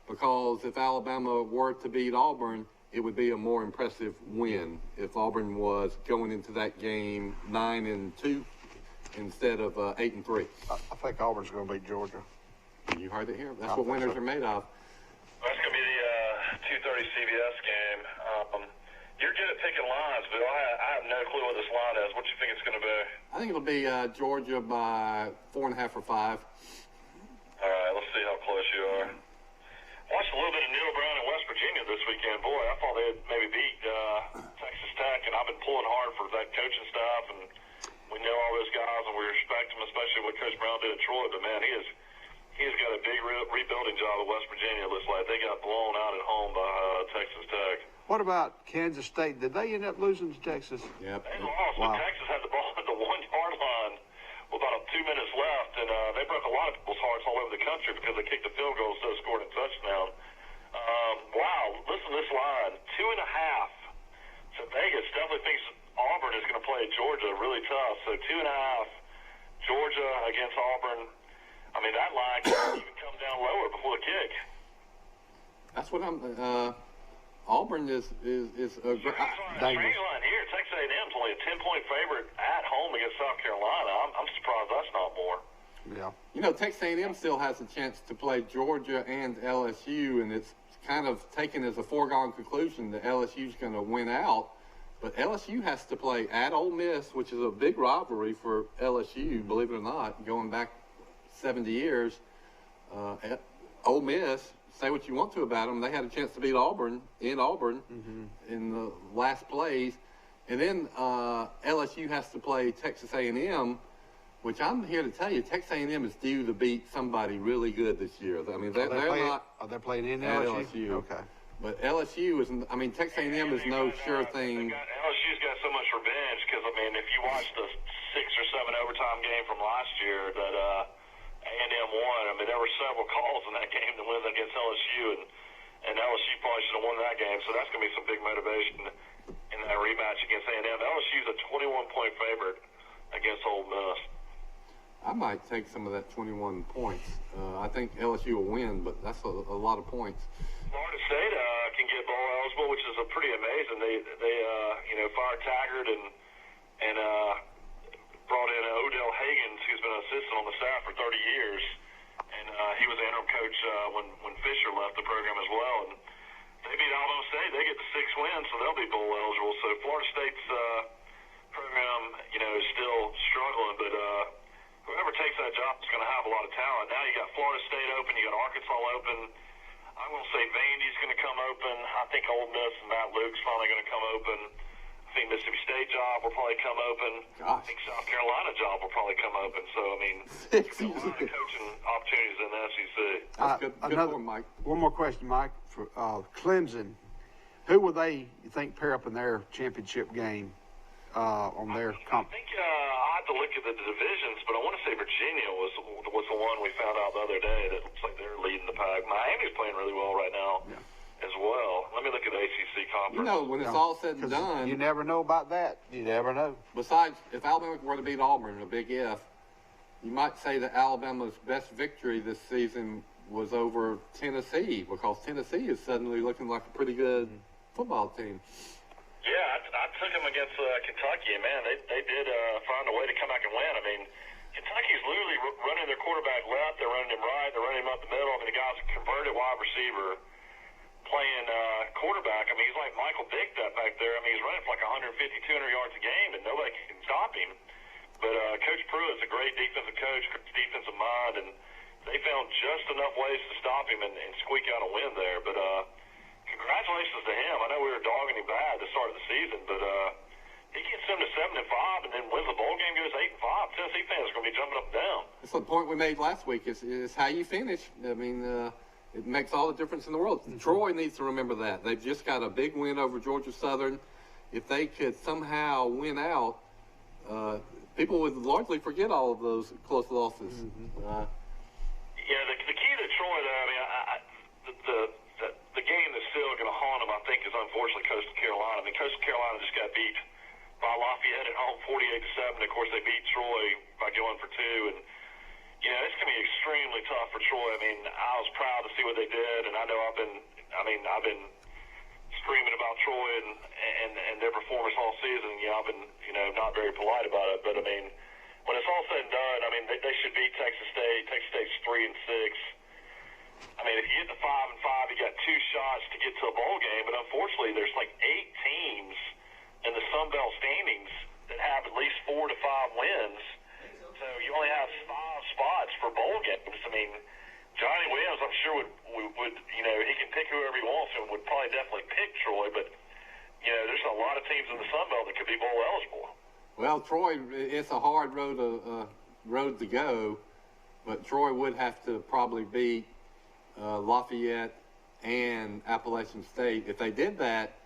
S1: because if Alabama were to beat Auburn, it would be a more impressive win if Auburn was going into that game 9-2 instead of 8-3.
S2: I think Auburn's going to beat Georgia.
S1: You heard it here. That's what winners are made of.
S3: That's going to be the 2:30 CBS game. You're good at picking lines, but I have no clue what this line is. What do you think it's going to be?
S1: I think it'll be Georgia by 4.5 or 5.
S3: All right, let's see how close you are. Watched a little bit of Neil Brown in West Virginia this weekend. Boy, I thought they'd maybe beat Texas Tech, and I've been pulling hard for that coaching staff. And we know all those guys and we respect them, especially what Coach Brown did at Troy. But man, he's got a big rebuilding job at West Virginia. It looks like they got blown out at home by Texas Tech.
S2: What about Kansas State? Did they end up losing to Texas?
S1: Yep.
S3: They lost.
S2: Wow.
S3: But Texas had the ball at the 1-yard line with about 2 minutes left, and they broke a lot of people's hearts all over the country because they kicked the field goal instead of scoring a touchdown. Wow, listen to this line, 2.5. So Vegas definitely thinks Auburn is going to play Georgia really tough. So 2.5, Georgia against Auburn. I mean, that line can even come down lower before the kick.
S1: That's what I'm. Auburn is a
S3: strange line here. Texas A&M's only a 10-point favorite at home against South Carolina. I'm surprised that's not more.
S2: Yeah.
S1: You know, Texas A&M still has a chance to play Georgia and LSU, and it's kind of taken as a foregone conclusion that LSU's going to win out. But LSU has to play at Ole Miss, which is a big rivalry for LSU, believe it or not, going back 70 years. Ole Miss, say what you want to about them, they had a chance to beat Auburn in the last plays. And then LSU has to play Texas A&M, which I'm here to tell you, Texas A&M is due to beat somebody really good this year. I mean, they're not.
S2: Are they playing in
S1: at
S2: LSU? Okay.
S1: But LSU is, I mean, Texas A&M is no sure thing.
S3: LSU's got so much revenge because, I mean, if you watch the 6 or 7 overtime game from last year that A&M won, I mean, there were several calls in that game to win against LSU, and LSU probably should have won that game. So that's going to be some big motivation in that rematch against A&M. LSU's a 21-point favorite against Ole Miss.
S1: I might take some of that 21 points. I think LSU will win, but that's a lot of points.
S3: Florida State can get bowl eligible, which is pretty amazing. They fired Taggart and brought in Odell Higgins, who's been an assistant on the staff for 30 years, and he was the interim coach when Fisher left the program as well. And they beat Alabama State. They get the 6 wins, so they'll be bowl eligible. So Florida State's program, is still struggling, but whoever takes that job is going to have a lot of talent. Now you got Florida State open, you got Arkansas open. I'm going to say Vandy's going to come open. I think Ole Miss and Matt Luke's finally going to come open. I think Mississippi State job will probably come open. I think South Carolina job will probably come open. So, I mean, there's a lot of coaching opportunities in the SEC.
S1: That's good point, Mike.
S2: One more question, Mike. For Clemson, who will they, you think, pair up in their championship game on their comp?
S3: I think I have to look at the divisions, but I want to say Virginia was the one we found out the other day that looks like they're leading the pack. Miami's playing really well right now as well. Let me look at the ACC conference.
S1: You know, when it's all said and done,
S2: you never know about that. You never know.
S1: Besides, if Alabama were to beat Auburn, a big if, you might say that Alabama's best victory this season was over Tennessee, because Tennessee is suddenly looking like a pretty good football team.
S3: Yeah, I took them against Kentucky, and man, they did find a way to come back and win. I mean, Kentucky's literally running their quarterback left, they're running him right, they're running him up the middle. I mean, the guy's a converted wide receiver playing quarterback. I mean, he's like Michael Vick back there. I mean, he's running for like 150, 200 yards a game, and nobody can stop him. But Coach Pruitt's a great defensive coach, defensive mind, and they found just enough ways to stop him and squeak out a win there. But congratulations to him. I know we were dogging him bad at the start of the season, but he gets them to 7-5 and then wins the bowl game, goes 8-5. Tennessee fans are going to be jumping up and down.
S1: That's the point we made last week, is how you finish. I mean, it makes all the difference in the world. Troy needs to remember that. They've just got a big win over Georgia Southern. If they could somehow win out, people would largely forget all of those close losses.
S3: Yeah, the key to Troy, though, I mean, the game that's still going to haunt them, I think, is unfortunately Coastal Carolina. I mean, Coastal Carolina just got beat by Lafayette at home 48-7. Of course, they beat Troy by going for 2. And, it's going to be extremely tough for Troy. I mean, I was proud to see what they did, and I know I've been screaming about Troy and their performance all season. I've been, not very polite about it. But, I mean, when it's all said and done, I mean, they should beat Texas State. Texas State's 3-6. I mean, if you get to 5-5, you got 2 shots to get to a bowl game. But unfortunately, there's like 8 teams in the Sun Belt standings that have at least 4 to 5 wins. So you only have 5 spots for bowl games. I mean, Johnny Williams, I'm sure would he can pick whoever he wants and would probably definitely pick Troy. But there's a lot of teams in the Sun Belt that could be bowl eligible.
S1: Well, Troy, it's a hard road to go, but Troy would have to probably beat Lafayette and Appalachian State. If they did that,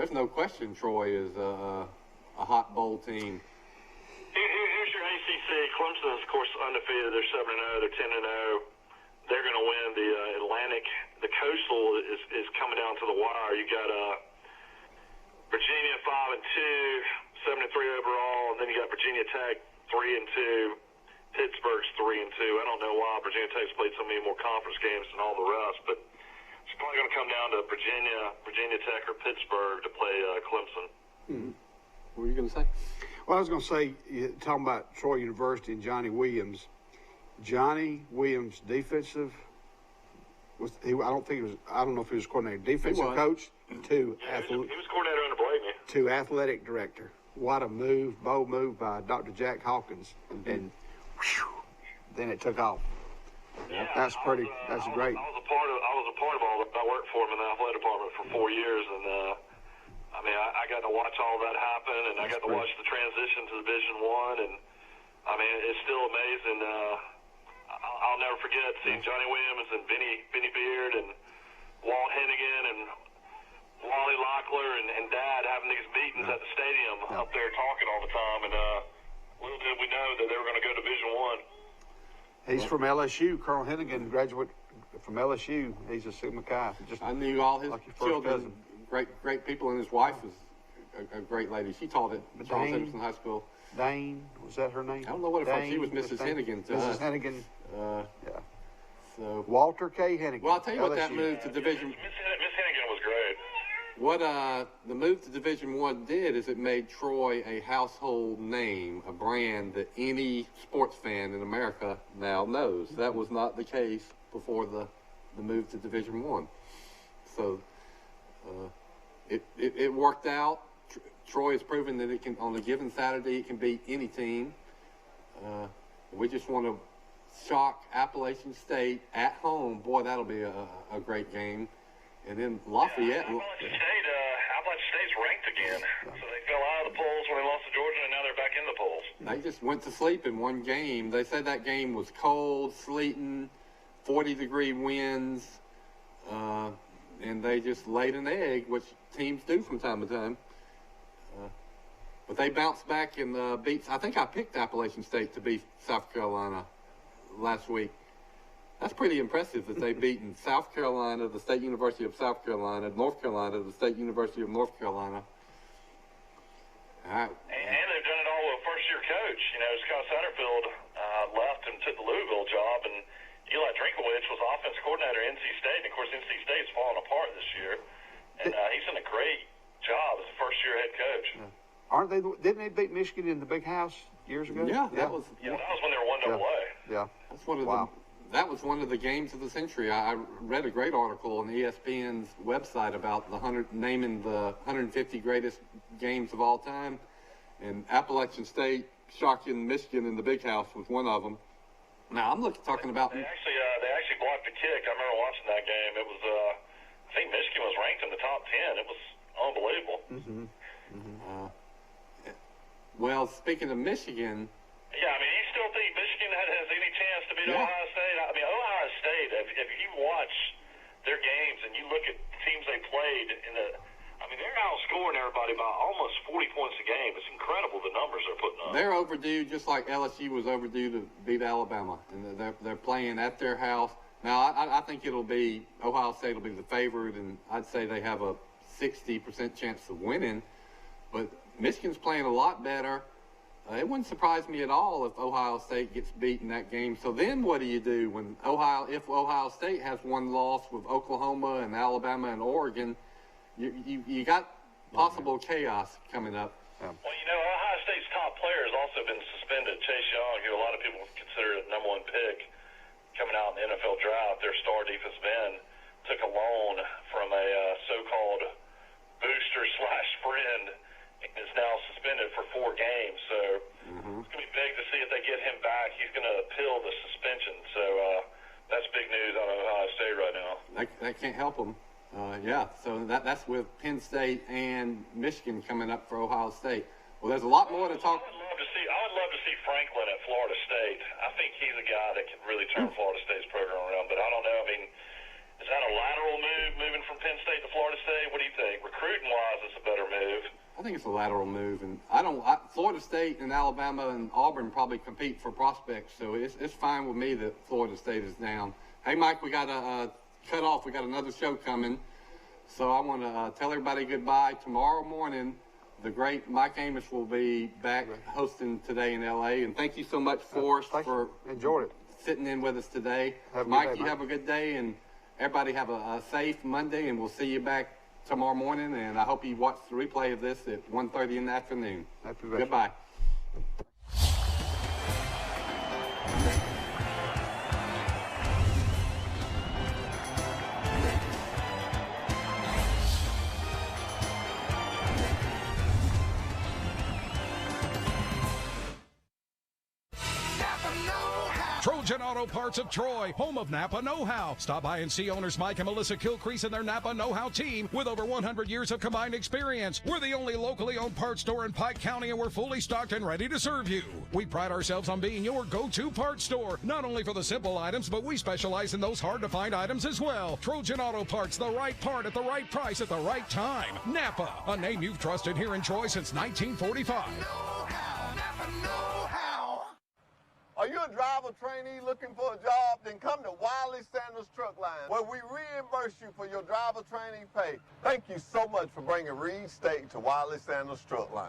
S1: there's no question Troy is a hot bowl team.
S3: Here's your ACC. Clemson is, of course, undefeated. They're 7-0. They're 10-0. They're going to win the Atlantic. The Coastal is coming down to the wire. You got Virginia 5-2, 7-3 overall, and then you got Virginia Tech 3-2. Pittsburgh's 3-2. I don't know why Virginia Tech's played so many more conference games than all the rest, but it's probably going to come down to Virginia Tech, or Pittsburgh to play Clemson.
S1: Mm-hmm. What were you going to say?
S2: Well, I was going to say, talking about Troy University and Johnny Williams. Johnny Williams, defensive. I don't know if he was coordinator. Defensive coach to
S3: he was coordinator under Blaney.
S2: To athletic director. What a move, bold move by Dr. Jack Hawkins, and then it took off.
S3: Yeah,
S2: that's great.
S3: I was a part of all that. I worked for him in the athletic department for 4 years, and I got to watch all that happen, and I got to watch the transition to Division I, and it's still amazing. I'll never forget seeing Johnny Williams and Benny Beard and Walt Hennigan and Wally Locklear and Dad having these meetings at the stadium up there talking all the time, and little did we know that they were going to go to Division I.
S2: He's from LSU. Colonel Hennigan, graduate from LSU. He's a Sigma Chi.
S1: I knew all his children. Great people, and his wife was a great lady. She taught at Charles Henderson High School.
S2: Dane, was that her name?
S1: I don't know what she was. Mrs. Hennigan to us.
S2: Mrs. Hennigan.
S1: Yeah. So
S2: Walter K. Hennigan.
S1: Well, I'll tell you what, that move to Division.
S3: Miss Hennigan was great.
S1: What the move to Division I did is it made Troy a household name, a brand that any sports fan in America now knows. That was not the case before the move to Division I. So it worked out. Troy has proven that it can, on a given Saturday, it can beat any team. We just want to shock Appalachian State at home. Boy, that'll be a great game. And then Lafayette.
S3: Appalachian State's ranked again. So they fell out of the polls when they lost to Georgia, and now they're back in the polls.
S1: They just went to sleep in one game. They said that game was cold, sleeting, 40-degree winds, and they just laid an egg, which teams do from time to time. But they bounced back and beat. I think I picked Appalachian State to beat South Carolina last week. That's pretty impressive that they've beaten South Carolina, the State University of South Carolina, North Carolina, the State University of North Carolina. All right.
S3: And they've done it all with a first-year coach. Scott Satterfield left and took the Louisville job, and Eli Drinkowitz was offense coordinator at NC State. And, of course, NC State's fallen apart this year. And he's done a great job as a first-year head coach.
S2: Aren't they? Didn't they beat Michigan in the Big House years ago?
S1: Yeah, that was
S3: when they were 1AA.
S2: Yeah.
S1: That's one of that was one of the games of the century. I read a great article on ESPN's website about naming the 150 greatest games of all time, and Appalachian State shocking Michigan in the Big House was one of them. Now I'm talking about.
S3: They actually blocked the kick. I remember watching that game. It was I think Michigan was ranked in the top 10. It was unbelievable.
S2: Mm-hmm. Mm-hmm.
S1: Well, speaking of Michigan.
S3: Yeah, you still think Michigan has any chance to beat Ohio State? Ohio State, if you watch their games and you look at teams they played they're outscoring everybody by almost 40 points a game. It's incredible the numbers they're putting up.
S1: They're overdue, just like LSU was overdue to beat Alabama, and they're playing at their house. Now, I think Ohio State will be the favorite, and I'd say they have a 60% chance of winning. But Michigan's playing a lot better. It wouldn't surprise me at all if Ohio State gets beat in that game. So then what do you do when if Ohio State has one loss with Oklahoma and Alabama and Oregon? You got possible chaos coming up.
S3: Well, Ohio State's top player has also been suspended. Chase Young, who a lot of people consider the #1 pick coming out in the NFL draft, their star defensive end, took a loan from a so-called booster/friend and is now suspended for 4 games. So it's going to be big to see if they get him back. He's going to appeal the suspension. So that's big news out of Ohio State right now.
S1: That can't help them. So that's with Penn State and Michigan coming up for Ohio State. Well, there's a lot more to talk.
S3: I would love to see Franklin at Florida State. I think he's a guy that can really turn Florida State's program around. But I don't know. I mean, is that a lateral move moving from Penn State to Florida State? What do you think? Recruiting-wise, it's a better move.
S1: I think it's a lateral move, and Florida State and Alabama and Auburn probably compete for prospects, so it's fine with me that Florida State is down. Hey, Mike, we got to cut off. We got another show coming, so I want to tell everybody goodbye. Tomorrow morning, the great Mike Amos will be back hosting Today in L.A., and thank you so much, Forrest, for
S2: enjoyed it,
S1: sitting in with us today.
S2: Mike,
S1: you have a good day, and everybody have a safe Monday, and we'll see you back tomorrow morning, and I hope you watch the replay of this at 1:30 in the afternoon. Goodbye.
S4: Trojan Auto Parts of Troy, home of Napa know-how. Stop by and see owners Mike and Melissa Kilcrease and their Napa know-how team with over 100 years of combined experience. We're the only locally owned parts store in Pike County, and we're fully stocked and ready to serve you. We pride ourselves on being your go-to parts store, not only for the simple items, but we specialize in those hard-to-find items as well. Trojan Auto Parts, the right part at the right price at the right time. Napa, a name you've trusted here in Troy since 1945.
S5: Are you a driver trainee looking for a job? Then come to Wiley Sanders Truck Line, where we reimburse you for your driver training pay. Thank you so much for bringing Reed State to Wiley Sanders Truck Line.